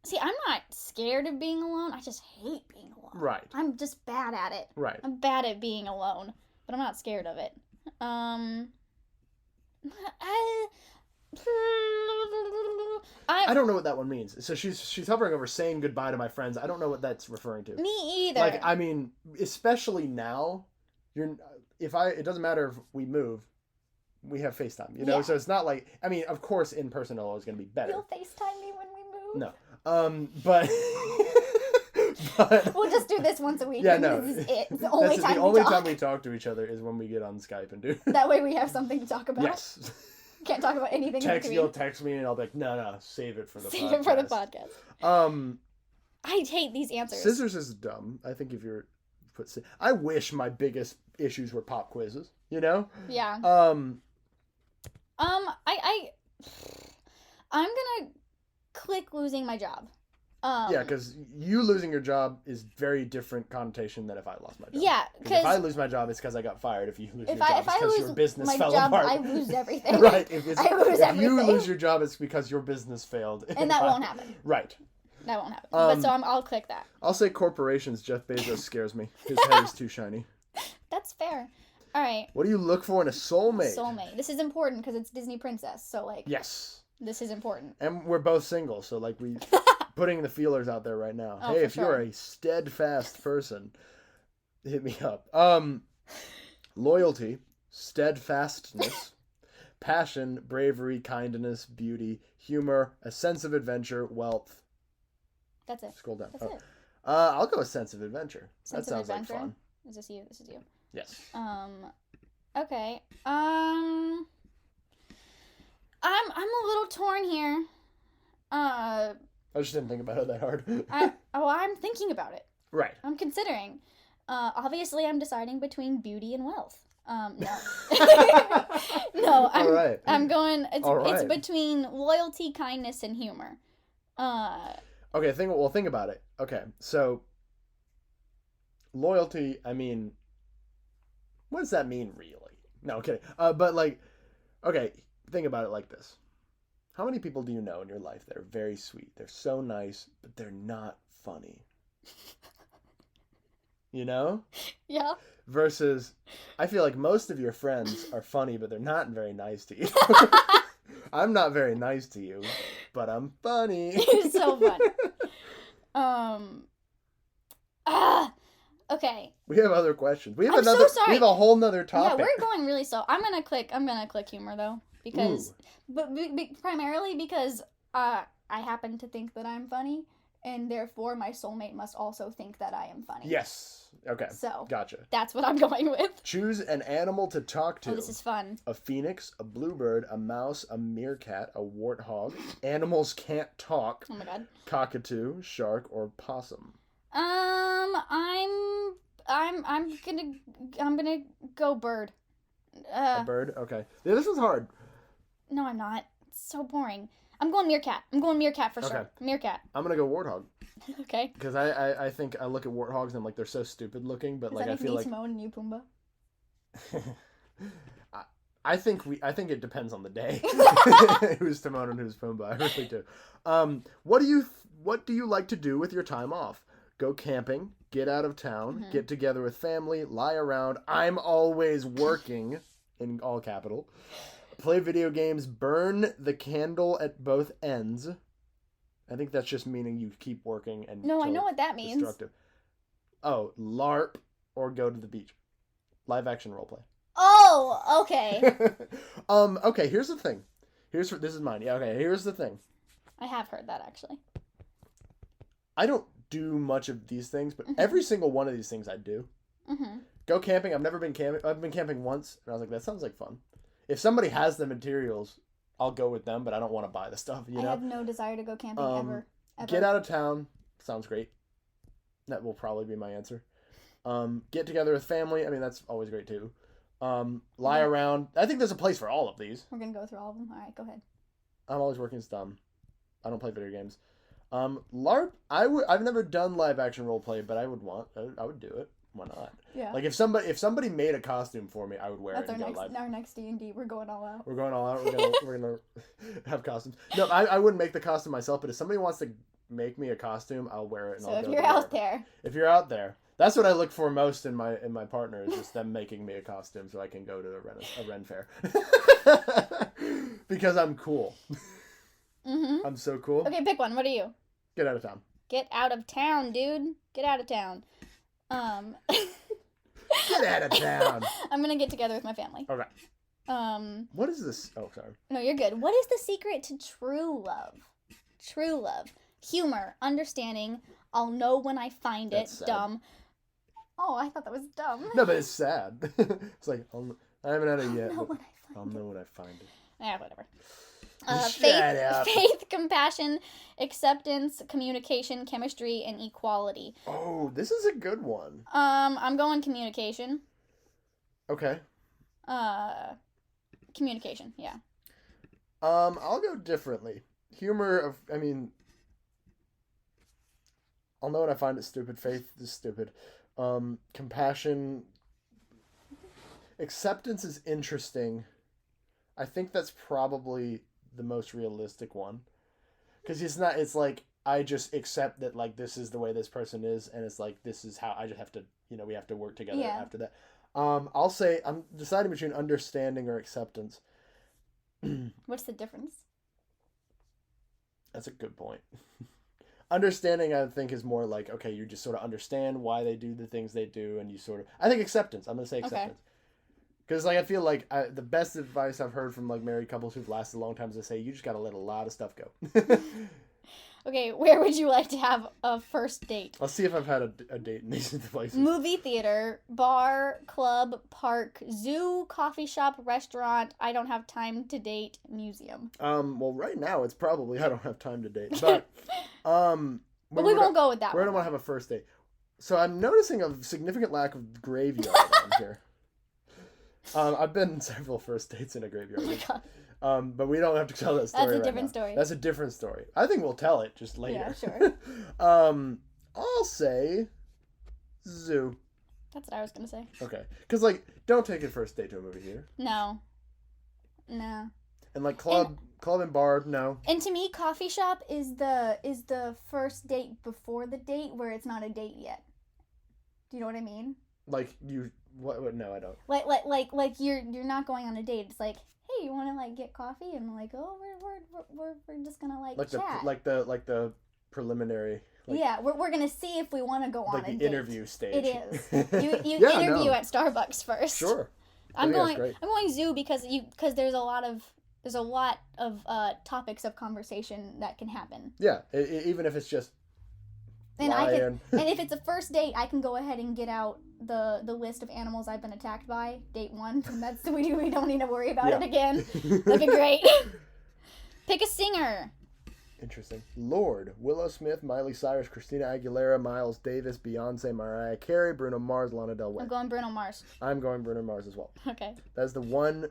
Speaker 2: See, I'm not scared of being alone. I just hate being alone.
Speaker 1: Right.
Speaker 2: I'm just bad at it.
Speaker 1: Right.
Speaker 2: I'm bad at being alone, but I'm not scared of it.
Speaker 1: I don't know what that one means. So she's hovering over saying goodbye to my friends. I don't know what that's referring to.
Speaker 2: Me either.
Speaker 1: Like, I mean, especially now, it doesn't matter if we move, we have FaceTime, you know? Yeah. So it's not like, I mean, of course, in person is always going to be better.
Speaker 2: You'll FaceTime me when we move?
Speaker 1: No. But
Speaker 2: we'll just do this once a week.
Speaker 1: Yeah, no.
Speaker 2: This is it. It's the only time
Speaker 1: we talk to each other is when we get on Skype and do.
Speaker 2: That way we have something to talk about.
Speaker 1: Yes.
Speaker 2: Can't talk about anything.
Speaker 1: You'll text me and I'll be like, no, save it for the podcast.
Speaker 2: Save it for the podcast. I hate these answers.
Speaker 1: Scissors is dumb. I think if you're I wish my biggest issues were pop quizzes, you know?
Speaker 2: Yeah. I'm gonna click losing my job.
Speaker 1: Yeah, because you losing your job is very different connotation than if I lost my job.
Speaker 2: Yeah, because
Speaker 1: if I lose my job, it's because I got fired. If you lose your job, it's because your business fell apart.
Speaker 2: I lose everything.
Speaker 1: Right.
Speaker 2: If
Speaker 1: you lose your job, it's because your business failed.
Speaker 2: And that won't happen.
Speaker 1: Right.
Speaker 2: That won't happen. I'll click that.
Speaker 1: I'll say corporations. Jeff Bezos scares me. His head is too shiny.
Speaker 2: That's fair. All right.
Speaker 1: What do you look for in a soulmate?
Speaker 2: Soulmate. This is important because it's Disney Princess. So like.
Speaker 1: Yes.
Speaker 2: This is important.
Speaker 1: And we're both single, so like we putting the feelers out there right now.
Speaker 2: Oh,
Speaker 1: hey, if you're a steadfast person, hit me up. Loyalty, steadfastness, passion, bravery, kindness, beauty, humor, a sense of adventure, wealth.
Speaker 2: That's it.
Speaker 1: Scroll down.
Speaker 2: That's it.
Speaker 1: I'll go with sense of adventure.
Speaker 2: Sense
Speaker 1: that sounds like fun.
Speaker 2: Is this you? This is you.
Speaker 1: Yes.
Speaker 2: Okay. I'm a little torn here.
Speaker 1: I just didn't think about it that hard.
Speaker 2: I'm thinking about it.
Speaker 1: Right.
Speaker 2: I'm considering. Obviously, I'm deciding between beauty and wealth. No. No, I'm going. It's between loyalty, kindness, and humor.
Speaker 1: Okay. Think about it. Okay, so loyalty. I mean, what does that mean, really? No, kidding. But like, okay. Think about it like this. How many people do you know in your life that are very sweet? They're so nice, but they're not funny. You know?
Speaker 2: Yeah.
Speaker 1: Versus, I feel like most of your friends are funny, but they're not very nice to you. I'm not very nice to you, but I'm funny.
Speaker 2: You're so fun. Okay.
Speaker 1: We have other questions. We have
Speaker 2: so sorry.
Speaker 1: We have a whole nother topic.
Speaker 2: Yeah, we're going really slow. I'm gonna click humor though. Because, primarily because I happen to think that I'm funny, and therefore my soulmate must also think that I am funny.
Speaker 1: Yes. Okay.
Speaker 2: So.
Speaker 1: Gotcha.
Speaker 2: That's what I'm going with.
Speaker 1: Choose an animal to talk to.
Speaker 2: Oh, this is fun.
Speaker 1: A phoenix, a bluebird, a mouse, a meerkat, a warthog. Animals can't talk.
Speaker 2: Oh my god.
Speaker 1: Cockatoo, shark, or possum.
Speaker 2: I'm gonna go bird.
Speaker 1: A bird? Okay. Yeah, this is hard.
Speaker 2: No, I'm not. It's so boring. I'm going meerkat. I'm going meerkat for sure.
Speaker 1: Okay.
Speaker 2: Meerkat.
Speaker 1: I'm gonna go warthog.
Speaker 2: Okay.
Speaker 1: Because I think I look at warthogs and I'm like, they're so stupid looking, but like I feel like
Speaker 2: Timon and you Pumbaa?
Speaker 1: I think it depends on the day. Who's Timon and who's Pumbaa? I really do. What do you like to do with your time off? Go camping, get out of town, get together with family, lie around. I'm always working, in all capital. Play video games, burn the candle at both ends. I think that's just meaning you keep working and
Speaker 2: no, I know what that means.
Speaker 1: Destructive. Oh, LARP or go to the beach. Live action roleplay.
Speaker 2: Oh, okay.
Speaker 1: Okay, here's the thing. This is mine. Yeah, okay, here's the thing.
Speaker 2: I have heard that actually.
Speaker 1: I don't do much of these things, but every single one of these things I do. Go camping. I've never been camping. I've been camping once, and I was like, that sounds like fun. If somebody has the materials, I'll go with them, but I don't want to buy the stuff, you know?
Speaker 2: I have no desire to go camping ever.
Speaker 1: Get out of town. Sounds great. That will probably be my answer. Get together with family. I mean, that's always great, too. Lie around. I think there's a place for all of these.
Speaker 2: We're going to go through all of them? All right, go ahead.
Speaker 1: I'm always working as dumb. I don't play video games. LARP, I've never done live action role play, but I would do it. Why not?
Speaker 2: Yeah.
Speaker 1: Like if somebody made a costume for me, I would wear
Speaker 2: That's
Speaker 1: it.
Speaker 2: That's our next D&D. We're going all out.
Speaker 1: We're going all out. We're gonna have costumes. No, I wouldn't make the costume myself, but if somebody wants to make me a costume, I'll wear it. And
Speaker 2: if you're out there,
Speaker 1: that's what I look for most in my partner, is just them making me a costume so I can go to a Ren fair. Because I'm cool.
Speaker 2: Mm-hmm.
Speaker 1: I'm so cool.
Speaker 2: Okay, pick one. What are you?
Speaker 1: Get out of town.
Speaker 2: Get out of town, dude. Get out of town.
Speaker 1: Get out of town.
Speaker 2: I'm gonna get together with my family.
Speaker 1: Okay. What is this? Oh, sorry.
Speaker 2: No, you're good. What is the secret to true love? True love. Humor, understanding. I'll know when I find it.
Speaker 1: Sad.
Speaker 2: Dumb. Oh, I thought that was dumb.
Speaker 1: No, but it's sad. It's like, I haven't had it yet.
Speaker 2: I'll know when I find it.
Speaker 1: Yeah,
Speaker 2: whatever.
Speaker 1: Faith,
Speaker 2: compassion, acceptance, communication, chemistry, and equality.
Speaker 1: Oh, this is a good one.
Speaker 2: I'm going communication.
Speaker 1: Okay.
Speaker 2: Communication, yeah.
Speaker 1: I'll go differently. Humor I'll know when I find it stupid. Faith is stupid. Compassion. Acceptance is interesting. I think that's probably the most realistic one. Because it's like, I just accept that, like, this is the way this person is, and it's like, this is how I just have to, we have to work together after that. I'll say, I'm deciding between understanding or acceptance.
Speaker 2: What's the difference?
Speaker 1: That's a good point. Understanding, I think, is more like, okay, you just sort of understand why they do the things they do, and you sort of... I think acceptance. I'm going to say acceptance. Because, like, I feel like the best advice I've heard from, like, married couples who've lasted a long time is to say, you just got to let a lot of stuff go.
Speaker 2: Okay, where would you like to have a first date?
Speaker 1: I'll see if I've had a date in these places.
Speaker 2: Movie theater, bar, club, park, zoo, coffee shop, restaurant, I don't have time to date, museum.
Speaker 1: Well, right now, it's probably I don't have time to date. But,
Speaker 2: but we won't go with that
Speaker 1: one. Where do I want to have a first date? So I'm noticing a significant lack of graveyard on here. I've been in several first dates in a graveyard.
Speaker 2: Oh my God.
Speaker 1: But we don't have to tell that story.
Speaker 2: That's a different story.
Speaker 1: That's a different story. I think we'll tell it just later.
Speaker 2: Yeah, sure.
Speaker 1: I'll say zoo.
Speaker 2: That's what I was gonna say.
Speaker 1: Okay, because like, don't take your first date to a movie theater.
Speaker 2: No.
Speaker 1: And like club and bar, no.
Speaker 2: And to me, coffee shop is the first date before the date where it's not a date yet. Do you know what I mean?
Speaker 1: Like you. What? No, I don't.
Speaker 2: Like you're not going on a date. It's like, hey, you want to like get coffee? And like, oh, we're just gonna like chat.
Speaker 1: Like the preliminary. Like,
Speaker 2: yeah, we're gonna see if we want to go on a date. Like the
Speaker 1: interview stage.
Speaker 2: It is. You interview at Starbucks first.
Speaker 1: Sure.
Speaker 2: I'm going zoo because there's a lot of topics of conversation that can happen.
Speaker 1: Yeah, even if it's just.
Speaker 2: And and if it's a first date, I can go ahead and get out the list of animals I've been attacked by. Date 1, and that's we don't need to worry about it again. That'd be great. Pick a singer.
Speaker 1: Interesting. Lorde, Willow Smith, Miley Cyrus, Christina Aguilera, Miles Davis, Beyonce, Mariah Carey, Bruno Mars, Lana Del Rey.
Speaker 2: I'm going Bruno Mars.
Speaker 1: I'm going Bruno Mars as well.
Speaker 2: Okay.
Speaker 1: That's the one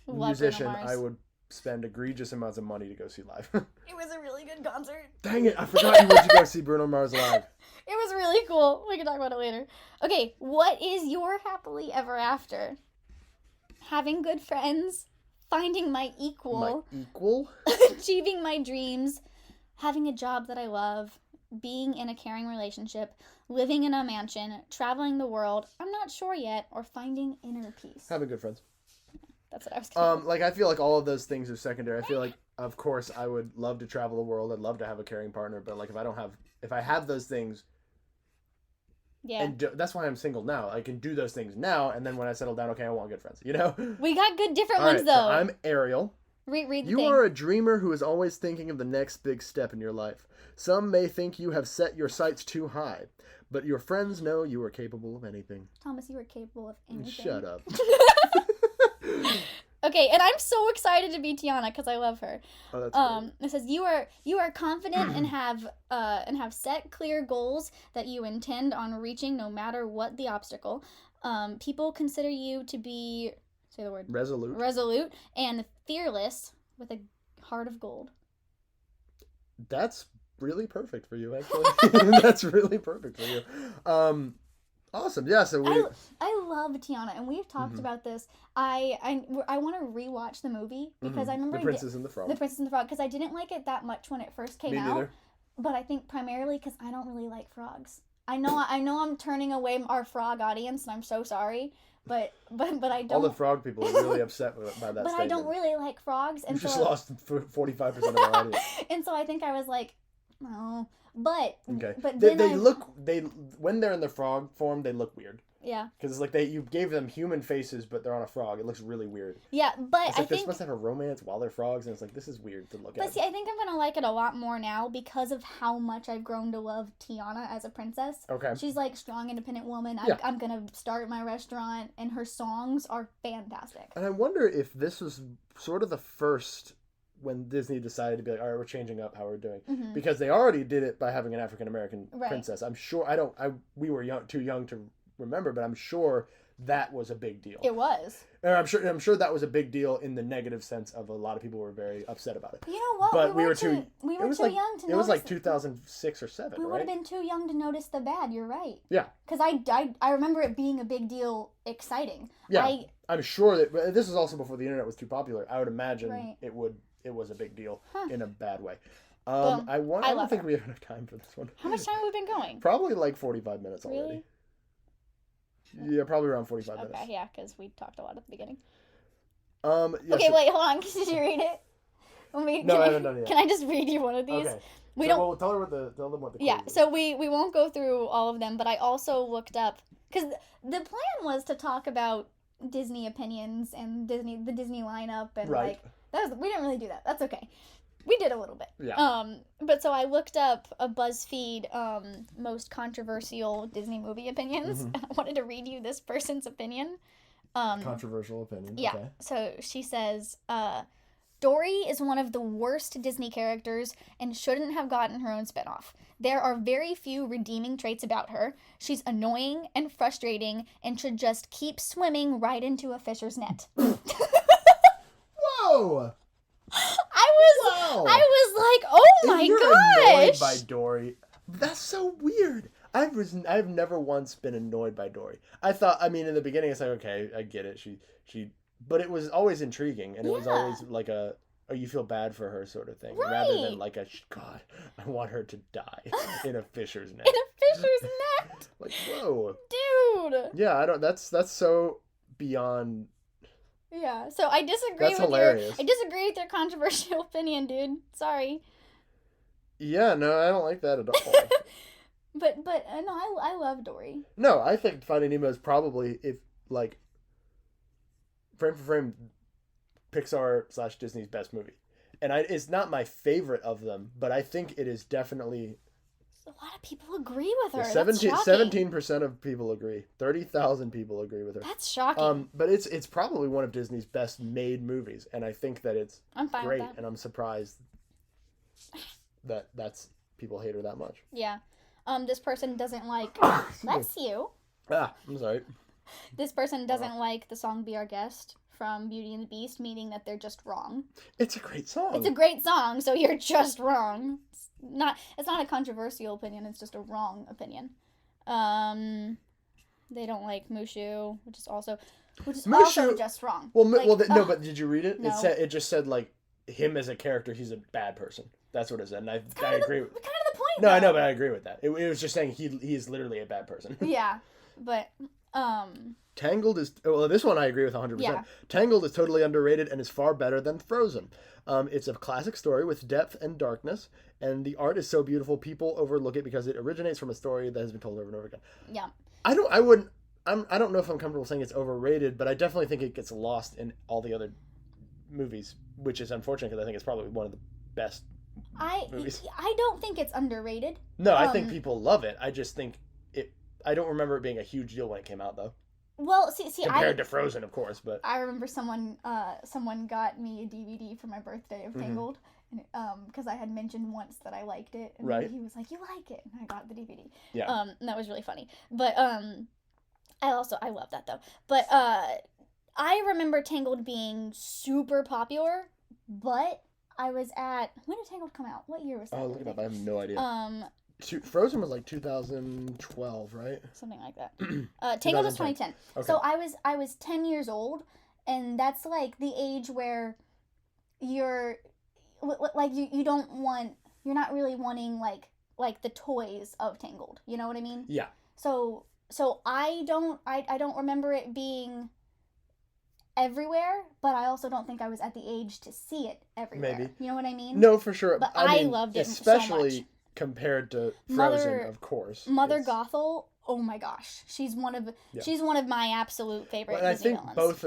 Speaker 1: musician I would spend egregious amounts of money to go see live.
Speaker 2: It was a really good concert.
Speaker 1: Dang it, I forgot you went to go see Bruno Mars live.
Speaker 2: It was really cool. We can talk about it later. Okay, what is your happily ever after? Having good friends, finding my equal.
Speaker 1: My equal?
Speaker 2: Achieving my dreams, having a job that I love, being in a caring relationship, living in a mansion, traveling the world, I'm not sure yet, or finding inner peace.
Speaker 1: Having good friends.
Speaker 2: That's what I was thinking.
Speaker 1: Like, I feel like all of those things are secondary. I feel like, of course, I would love to travel the world. I'd love to have a caring partner. But, like, if I have those things...
Speaker 2: Yeah.
Speaker 1: And that's why I'm single now. I can do those things now, and then when I settle down, okay, I want good friends, you know?
Speaker 2: We got good different ones, though. So
Speaker 1: I'm Ariel.
Speaker 2: Read the
Speaker 1: You are a dreamer who is always thinking of the next big step in your life. Some may think you have set your sights too high, But your friends know you are capable of anything.
Speaker 2: Thomas, you are capable of anything.
Speaker 1: Shut up.
Speaker 2: Okay, and I'm so excited to be Tiana because I love her.
Speaker 1: Oh, that's great.
Speaker 2: It says you are confident and have set clear goals that you intend on reaching no matter what the obstacle. People consider you to be, say the word, resolute and fearless with a heart of gold.
Speaker 1: That's really perfect for you, actually. That's really perfect for you. Awesome. Yeah, so
Speaker 2: I love Tiana, and we've talked about this. I want to rewatch the movie because I remember
Speaker 1: The Princess and the Frog.
Speaker 2: The Princess and the Frog, because I didn't like it that much when it first came out.
Speaker 1: Neither.
Speaker 2: But I think primarily because I don't really like frogs. I know I'm turning away our frog audience, and I'm so sorry. But I don't.
Speaker 1: All the frog people are really upset by that statement.
Speaker 2: But I don't really like frogs, and
Speaker 1: you just lost 45% of our audience.
Speaker 2: And so I think I was like, no. But
Speaker 1: okay.
Speaker 2: But
Speaker 1: they when they're in the frog form, they look weird.
Speaker 2: Yeah.
Speaker 1: Because it's like you gave them human faces, but they're on a frog. It looks really weird.
Speaker 2: Yeah, but
Speaker 1: it's like they're supposed to have a romance while they're frogs, and it's like, this is weird to look at.
Speaker 2: But see, I think I'm gonna like it a lot more now because of how much I've grown to love Tiana as a princess.
Speaker 1: Okay.
Speaker 2: She's like strong, independent woman.
Speaker 1: Yeah.
Speaker 2: I'm gonna start my restaurant, and her songs are fantastic.
Speaker 1: And I wonder if this was sort of the first when Disney decided to be like, all right, we're changing up how we're doing.
Speaker 2: Mm-hmm.
Speaker 1: Because they already did it by having an African-American princess. I'm sure, we were too young to remember, but I'm sure that was a big deal.
Speaker 2: It was.
Speaker 1: And I'm sure that was a big deal in the negative sense of a lot of people were very upset about it.
Speaker 2: You know what?
Speaker 1: But
Speaker 2: we were too young to notice.
Speaker 1: It was like 2006 or 7,
Speaker 2: We would have been too young to notice the bad, you're right.
Speaker 1: Yeah.
Speaker 2: Because I remember it being a big deal, exciting.
Speaker 1: Yeah. I'm sure that, this is also before the internet was too popular. I would imagine it was a big deal in a bad way. I don't think we have enough time for this one.
Speaker 2: How much time have we been going?
Speaker 1: Probably like 45 minutes already.
Speaker 2: Really?
Speaker 1: Yeah, probably around 45 minutes.
Speaker 2: Okay, yeah, because we talked a lot at the beginning.
Speaker 1: Yeah,
Speaker 2: wait, hold on. Did you read it?
Speaker 1: I haven't done it yet.
Speaker 2: Can I just read you one of these?
Speaker 1: Okay.
Speaker 2: Tell
Speaker 1: them what the
Speaker 2: yeah,
Speaker 1: quote is.
Speaker 2: so we won't go through all of them, but I also looked up, because the plan was to talk about Disney opinions and the Disney lineup, and we didn't really do that. That's okay. We did a little bit.
Speaker 1: Yeah.
Speaker 2: But so I looked up a BuzzFeed most controversial Disney movie opinions. Mm-hmm. I wanted to read you this person's opinion.
Speaker 1: Controversial opinion.
Speaker 2: Yeah.
Speaker 1: Okay.
Speaker 2: So she says, Dory is one of the worst Disney characters and shouldn't have gotten her own spinoff. There are very few redeeming traits about her. She's annoying and frustrating and should just keep swimming right into a fisher's net.
Speaker 1: Whoa!
Speaker 2: I was like, oh my gosh!
Speaker 1: Annoyed by Dory. That's so weird. I've never once been annoyed by Dory. In the beginning it's like, okay, I get it. But it was always intriguing, and it was always like you feel bad for her sort of thing, rather than like God, I want her to die in a fisher's net.
Speaker 2: In a fisher's net.
Speaker 1: Like, whoa,
Speaker 2: dude.
Speaker 1: Yeah, that's so beyond.
Speaker 2: Yeah, so I disagree with your controversial opinion, dude. Sorry.
Speaker 1: Yeah, no, I don't like that at all.
Speaker 2: but no, I love Dory.
Speaker 1: No, I think Finding Nemo is probably, if like, frame for frame, Pixar / Disney's best movie. And it's not my favorite of them, but I think it is definitely.
Speaker 2: A lot of people agree with her.
Speaker 1: 17% of people agree. 30,000 people agree with her.
Speaker 2: That's shocking.
Speaker 1: But it's probably one of Disney's best made movies, and I think that it's great, and I'm surprised that people hate her that much.
Speaker 2: Yeah. This person doesn't like. Bless you.
Speaker 1: I'm sorry.
Speaker 2: This person doesn't like the song "Be Our Guest" from Beauty and the Beast, meaning that they're just wrong.
Speaker 1: It's a great song.
Speaker 2: It's a great song, so you're just wrong. It's not a controversial opinion, it's just a wrong opinion. They don't like Mushu, which is also just wrong.
Speaker 1: No, but did you read it?
Speaker 2: No.
Speaker 1: It just said like him as a character, he's a bad person. That's what it said, and I agree with.
Speaker 2: Kind of the point.
Speaker 1: No, I know, but I agree with that. It was just saying he is literally a bad person.
Speaker 2: Yeah, but
Speaker 1: Tangled is this one I agree with 100%.
Speaker 2: Yeah.
Speaker 1: Tangled is totally underrated and is far better than Frozen. It's a classic story with depth and darkness, and the art is so beautiful people overlook it because it originates from a story that has been told over and over again.
Speaker 2: Yeah.
Speaker 1: I don't know if I'm comfortable saying it's overrated, but I definitely think it gets lost in all the other movies, which is unfortunate because I think it's probably one of the best movies.
Speaker 2: I don't think it's underrated.
Speaker 1: No, I think people love it. I just think it I don't remember it being a huge deal when it came out, though.
Speaker 2: Well,
Speaker 1: compared to Frozen, of course, but
Speaker 2: I remember someone got me a DVD for my birthday of Tangled, and because I had mentioned once that I liked it, and
Speaker 1: right.
Speaker 2: he was like, "You like it," and I got the DVD.
Speaker 1: Yeah.
Speaker 2: And that was really funny. But I love that though. But I remember Tangled being super popular, but I was when did Tangled come out? What year was that?
Speaker 1: Oh, look it up. I have no idea. Frozen was like 2012, right?
Speaker 2: Something like that. Tangled was 2010. Okay. So I was 10 years old, and that's like the age where you're like you don't want, you're not really wanting like the toys of Tangled. You know what I mean?
Speaker 1: Yeah.
Speaker 2: So I don't remember it being everywhere, but I also don't think I was at the age to see it everywhere.
Speaker 1: Maybe.
Speaker 2: You know what I mean?
Speaker 1: No, for sure.
Speaker 2: But I loved it
Speaker 1: especially
Speaker 2: so much.
Speaker 1: Compared to Frozen, of course.
Speaker 2: Mother Gothel, oh my gosh, she's one of my absolute favorite.
Speaker 1: And I think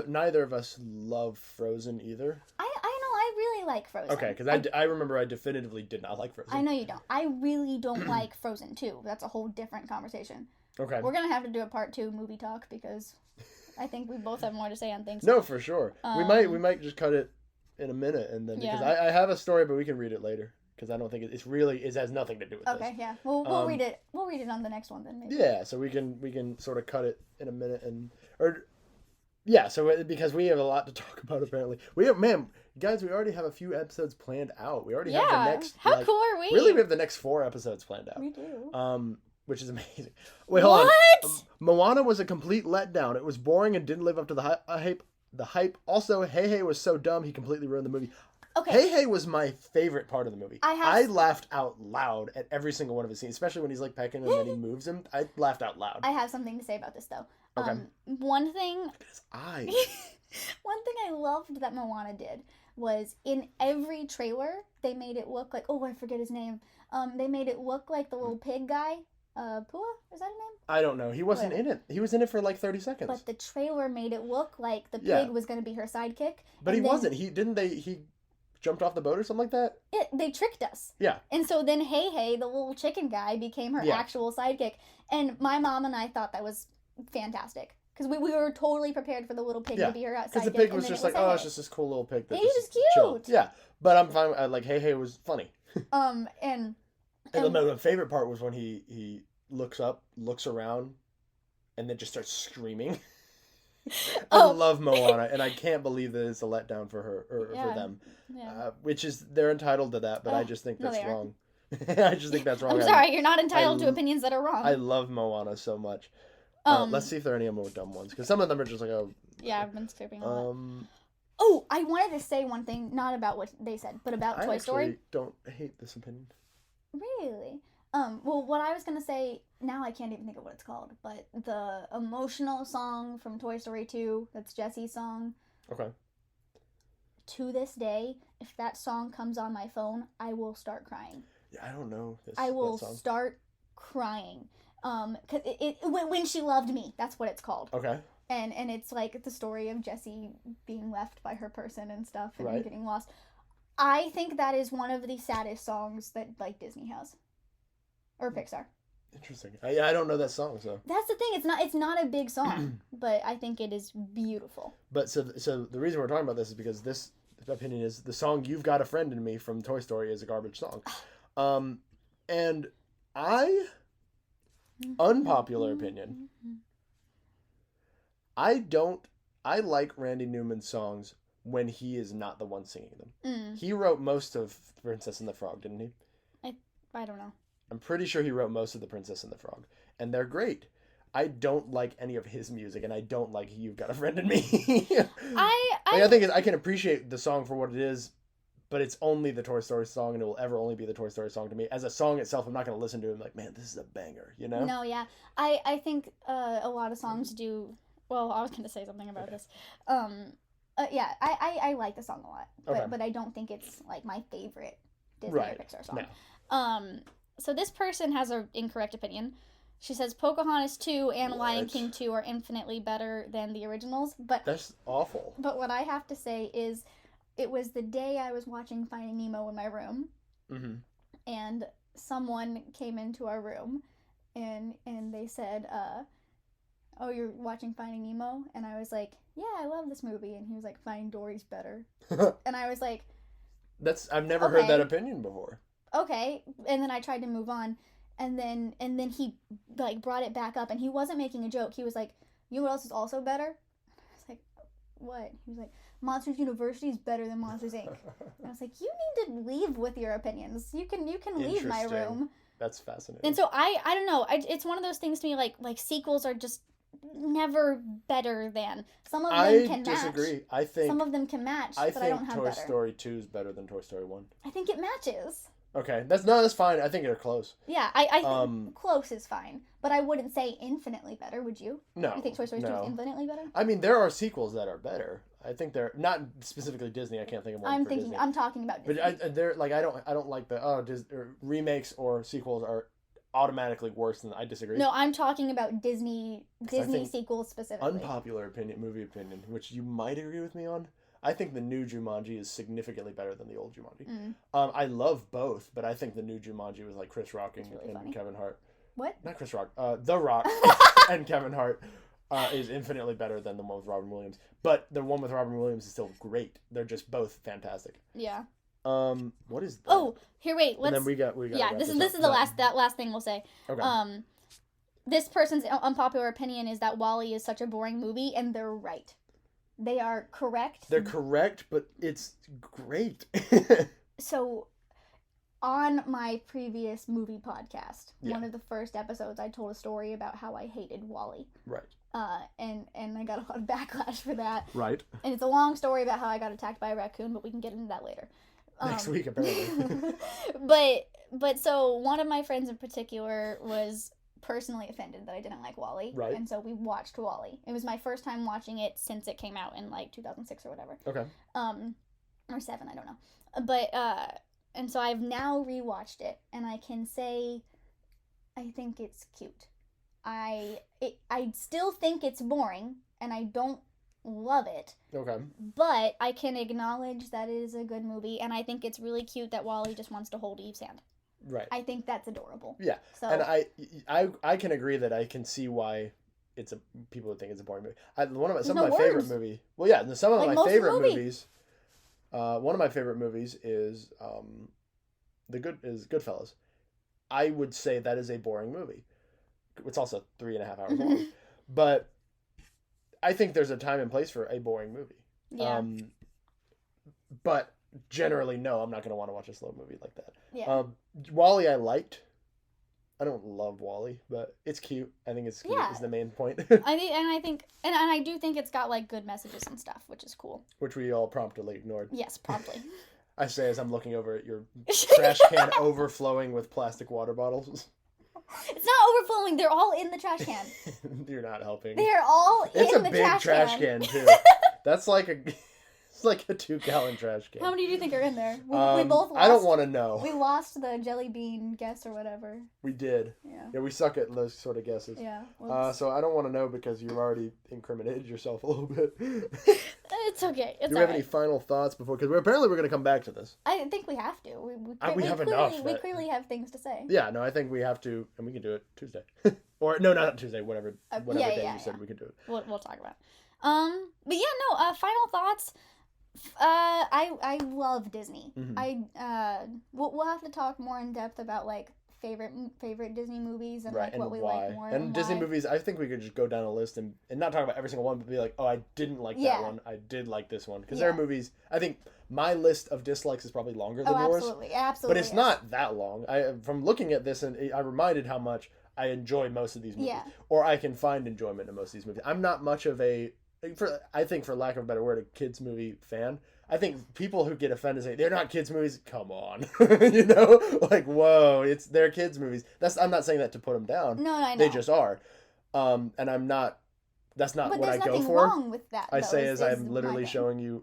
Speaker 1: neither of us love Frozen either.
Speaker 2: I know, I really like Frozen.
Speaker 1: Okay, because I remember I definitively did not like Frozen.
Speaker 2: I know you don't. I really don't like Frozen 2. That's a whole different conversation.
Speaker 1: Okay.
Speaker 2: We're gonna have to do a part 2 movie talk because I think we both have more to say on things.
Speaker 1: No, for sure. We might just cut it in a minute and then because I have a story, but we can read it later. Because I don't think it has nothing to do with this.
Speaker 2: Okay, yeah. We'll read it. We'll read it on the next one then. Maybe.
Speaker 1: Yeah, so we can sort of cut it in a minute because we have a lot to talk about. Apparently, guys, we already have a few episodes planned out. We already have the next.
Speaker 2: How cool are we?
Speaker 1: Really, we have the next 4 episodes planned out.
Speaker 2: We do.
Speaker 1: Which is amazing. Wait, hold on. Moana was a complete letdown. It was boring and didn't live up to the hype. Also, Hey Hey was so dumb he completely ruined the movie. Okay. Hey Hey was my favorite part of the movie. I laughed out loud at every single one of his scenes, especially when he's like pecking and then he moves him. I laughed out loud.
Speaker 2: I have something to say about this though.
Speaker 1: Okay.
Speaker 2: One thing.
Speaker 1: Look at his eyes.
Speaker 2: One thing I loved that Moana did was in every trailer they made it look like, I forget his name. They made it look like the little pig guy. Pua? Is that his name?
Speaker 1: I don't know. He wasn't in it. He was in it for like 30 seconds.
Speaker 2: But the trailer made it look like the pig was going to be her sidekick.
Speaker 1: But he wasn't. He jumped off the boat or something like that?
Speaker 2: They tricked us.
Speaker 1: Yeah.
Speaker 2: And so then Hey Hey, the little chicken guy, became her actual sidekick. And my mom and I thought that was fantastic. Because we were totally prepared for the little pig to be her sidekick. Because
Speaker 1: the pig was just like, it's just this cool little pig.
Speaker 2: He was cute.
Speaker 1: Chilled. Yeah. But I'm fine. Like, Hey Hey was funny.
Speaker 2: And
Speaker 1: my favorite part was when he looks up, looks around, and then just starts screaming. I love Moana, and I can't believe that it's a letdown for her or for them. Yeah. Which is, they're entitled to that, but I just think that's wrong. I just think that's wrong.
Speaker 2: I'm sorry, you're not entitled to opinions that are wrong.
Speaker 1: I love Moana so much. Let's see if there are any more dumb ones, because some of them are just like,
Speaker 2: Yeah, I've been skipping a lot. I wanted to say one thing, not about what they said, but about Toy Story.
Speaker 1: I don't hate this opinion.
Speaker 2: Really? Well, what I was going to say, now I can't even think of what it's called, but the emotional song from Toy Story 2, that's Jesse's song.
Speaker 1: Okay.
Speaker 2: To this day, if that song comes on my phone, I will start crying.
Speaker 1: Yeah, I don't know
Speaker 2: I will start crying. 'Cause when she loved me, that's what it's called.
Speaker 1: Okay.
Speaker 2: And it's like the story of Jessie being left by her person and stuff and getting lost. I think that is one of the saddest songs that like Disney has. Or Pixar.
Speaker 1: Interesting. I don't know that song, so.
Speaker 2: That's the thing. It's not a big song, but I think it is beautiful.
Speaker 1: But so the reason we're talking about this is because this opinion is the song "You've Got a Friend in Me" from Toy Story is a garbage song. And unpopular opinion. I like Randy Newman's songs when he is not the one singing them. He wrote most of Princess and the Frog, didn't he?
Speaker 2: I don't know.
Speaker 1: I'm pretty sure he wrote most of The Princess and the Frog. And they're great. I don't like any of his music, and I don't like You've Got a Friend in Me. I think I can appreciate the song for what it is, but it's only the Toy Story song, and it will ever only be the Toy Story song to me. As a song itself, I'm not going to listen to it and be like, man, this is a banger, you know?
Speaker 2: No, yeah. I think a lot of songs do... Well, I was going to say something about this. Yeah, I like the song a lot, but I don't think it's like my favorite Disney or Pixar song. No. So this person has an incorrect opinion. She says Pocahontas 2 and Lion King 2 are infinitely better than the originals, but
Speaker 1: that's awful.
Speaker 2: But what I have to say is, it was the day I was watching Finding Nemo in my room, and someone came into our room and they said, "Oh, you're watching Finding Nemo?" And I was like, "Yeah, I love this movie." And he was like, "Finding Dory's better." And I was like,
Speaker 1: I've never heard that opinion before.
Speaker 2: Okay. And then I tried to move on, and then he like brought it back up, and he wasn't making a joke. He was like, "You know what else is also better?" And I was like, "What?" He was like, "Monsters University is better than Monsters Inc." And I was like, "You need to leave with your opinions. You can leave my room."
Speaker 1: That's fascinating.
Speaker 2: And so I don't know. It's one of those things to me, like sequels are just never better than. Some of them can match. I disagree.
Speaker 1: I think
Speaker 2: some of them can match, but I don't have
Speaker 1: Toy
Speaker 2: better.
Speaker 1: Story 2 is better than Toy Story 1.
Speaker 2: I think it matches.
Speaker 1: Okay, that's fine. I think they're close.
Speaker 2: Yeah, I think close is fine, but I wouldn't say infinitely better. Would you?
Speaker 1: No.
Speaker 2: You think Toy Story 2 is infinitely better?
Speaker 1: I mean, there are sequels that are better. I think they're not specifically Disney. I can't think of one. Disney.
Speaker 2: I'm talking about Disney.
Speaker 1: But they're like I don't like the remakes or sequels are automatically worse than. I disagree.
Speaker 2: No, I'm talking about Disney sequels specifically.
Speaker 1: Unpopular movie opinion, which you might agree with me on. I think the new Jumanji is significantly better than the old Jumanji. I love both, but I think the new Jumanji with like Chris Rock and Kevin Hart.
Speaker 2: What?
Speaker 1: Not Chris Rock. The Rock and Kevin Hart is infinitely better than the one with Robin Williams. But the one with Robin Williams is still great. They're just both fantastic.
Speaker 2: Yeah.
Speaker 1: What is that?
Speaker 2: Oh, here, wait.
Speaker 1: Let's. And then we got.
Speaker 2: Yeah, this is the last thing we'll say.
Speaker 1: Okay.
Speaker 2: This person's unpopular opinion is that WALL-E is such a boring movie, and they're right. They are correct.
Speaker 1: They're correct, but it's great.
Speaker 2: So, on my previous movie podcast, one of the first episodes, I told a story about how I hated WALL-E.
Speaker 1: Right.
Speaker 2: And I got a lot of backlash for that.
Speaker 1: Right.
Speaker 2: And it's a long story about how I got attacked by a raccoon, but we can get into that later.
Speaker 1: Next week, apparently.
Speaker 2: But so one of my friends in particular was personally offended that I didn't like WALL-E.
Speaker 1: Right.
Speaker 2: And so we watched WALL-E. It was my first time watching it since it came out in like 2006 or whatever.
Speaker 1: Okay.
Speaker 2: Or 7, I don't know. But and so I've now rewatched it, and I can say I think it's cute. I still think it's boring, and I don't love it.
Speaker 1: Okay.
Speaker 2: But I can acknowledge that it is a good movie, and I think it's really cute that WALL-E just wants to hold Eve's hand.
Speaker 1: Right.
Speaker 2: I think that's adorable.
Speaker 1: Yeah. So, and I can agree that I can see why people would think it's a boring movie. Some of my favorite movies. Well, yeah, some of my favorite movies. One of my favorite movies is Goodfellas. I would say that is a boring movie. It's also 3.5 hours long, but I think there's a time and place for a boring movie.
Speaker 2: Yeah.
Speaker 1: But generally, no, I'm not going to want to watch a slow movie like that.
Speaker 2: Yeah.
Speaker 1: WALL-E I liked. I don't love WALL-E, but it's cute. I think it's cute is the main point.
Speaker 2: I do think it's got like good messages and stuff, which is cool.
Speaker 1: Which we all promptly ignored.
Speaker 2: Yes, promptly.
Speaker 1: I say as I'm looking over at your trash can overflowing with plastic water bottles.
Speaker 2: It's not overflowing. They're all in the trash can.
Speaker 1: You're not helping.
Speaker 2: They're all in the trash can.
Speaker 1: It's a big trash can, too. That's like a 2-gallon trash can.
Speaker 2: How many do you think are in there? We both lost.
Speaker 1: I don't want to know.
Speaker 2: We lost the jelly bean guess or whatever.
Speaker 1: We did. Yeah, we suck at those sort of guesses.
Speaker 2: Yeah.
Speaker 1: So I don't want to know because you've already incriminated yourself a little bit.
Speaker 2: It's okay. It's
Speaker 1: do you have any final thoughts before? Because we're going to come back to this.
Speaker 2: I think we have to.
Speaker 1: We have enough.
Speaker 2: We clearly have things to say.
Speaker 1: Yeah, no, I think we have to, and we can do it Tuesday. Or, no, not Tuesday, whatever day you said we could do it.
Speaker 2: We'll talk about it. But yeah, no, final thoughts. I love Disney.
Speaker 1: Mm-hmm.
Speaker 2: We'll have to talk more in depth about like favorite Disney movies and like what we
Speaker 1: why.
Speaker 2: like more.
Speaker 1: And Disney movies, I think we could just go down a list and not talk about every single one, but be like, oh, I didn't like that one. I did like this one. Because there are movies, I think my list of dislikes is probably longer than yours.
Speaker 2: Absolutely.
Speaker 1: But it's not that long. From looking at this, and I reminded how much I enjoy most of these movies. Or I can find enjoyment in most of these movies. I'm not much of I think for lack of a better word, a kids movie fan. I think people who get offended say they're not kids movies. Come on, like whoa, they're kids movies. I'm not saying that to put them down.
Speaker 2: No, I know.
Speaker 1: They just are, and I'm not. That's not what I go for.
Speaker 2: But there's nothing wrong with that.
Speaker 1: I say as I'm literally showing you.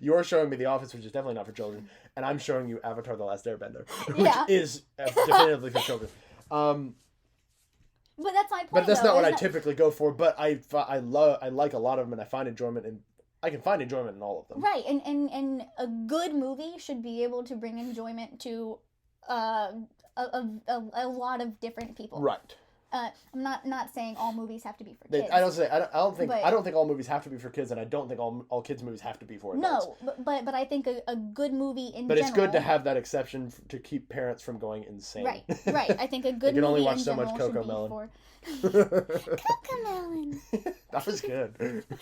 Speaker 1: You're showing me The Office, which is definitely not for children, and I'm showing you Avatar: The Last Airbender, which is definitively for children.
Speaker 2: But that's my point.
Speaker 1: But that's not what I typically go for. But I like a lot of them, and I find enjoyment in. I can find enjoyment in all of them.
Speaker 2: Right, and a good movie should be able to bring enjoyment to a lot of different people.
Speaker 1: Right.
Speaker 2: I'm not saying all movies have to be for kids.
Speaker 1: I don't think all movies have to be for kids, and I don't think all kids movies have to be for adults.
Speaker 2: No, but I think a good movie in general.
Speaker 1: But it's good to have that exception to keep parents from going insane.
Speaker 2: Right. I think a good movie in general. You can only watch so much Cocomelon. Cocomelon.
Speaker 1: That was good.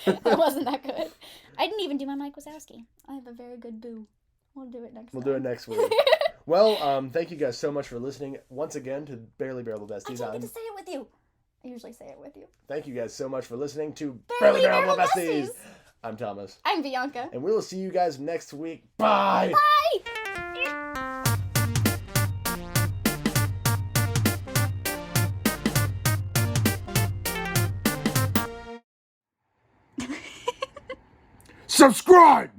Speaker 2: That wasn't that good. I didn't even do my Mike Wazowski. I have a very good boo. We'll do it next time.
Speaker 1: We'll do it next week. Well, thank you guys so much for listening once again to Barely Bearable Besties.
Speaker 2: I can't get to say it with you. I usually say it with you.
Speaker 1: Thank you guys so much for listening to Barely Bearable Besties. I'm Thomas.
Speaker 2: I'm Bianca.
Speaker 1: And we will see you guys next week. Bye!
Speaker 2: Bye!
Speaker 1: Subscribe!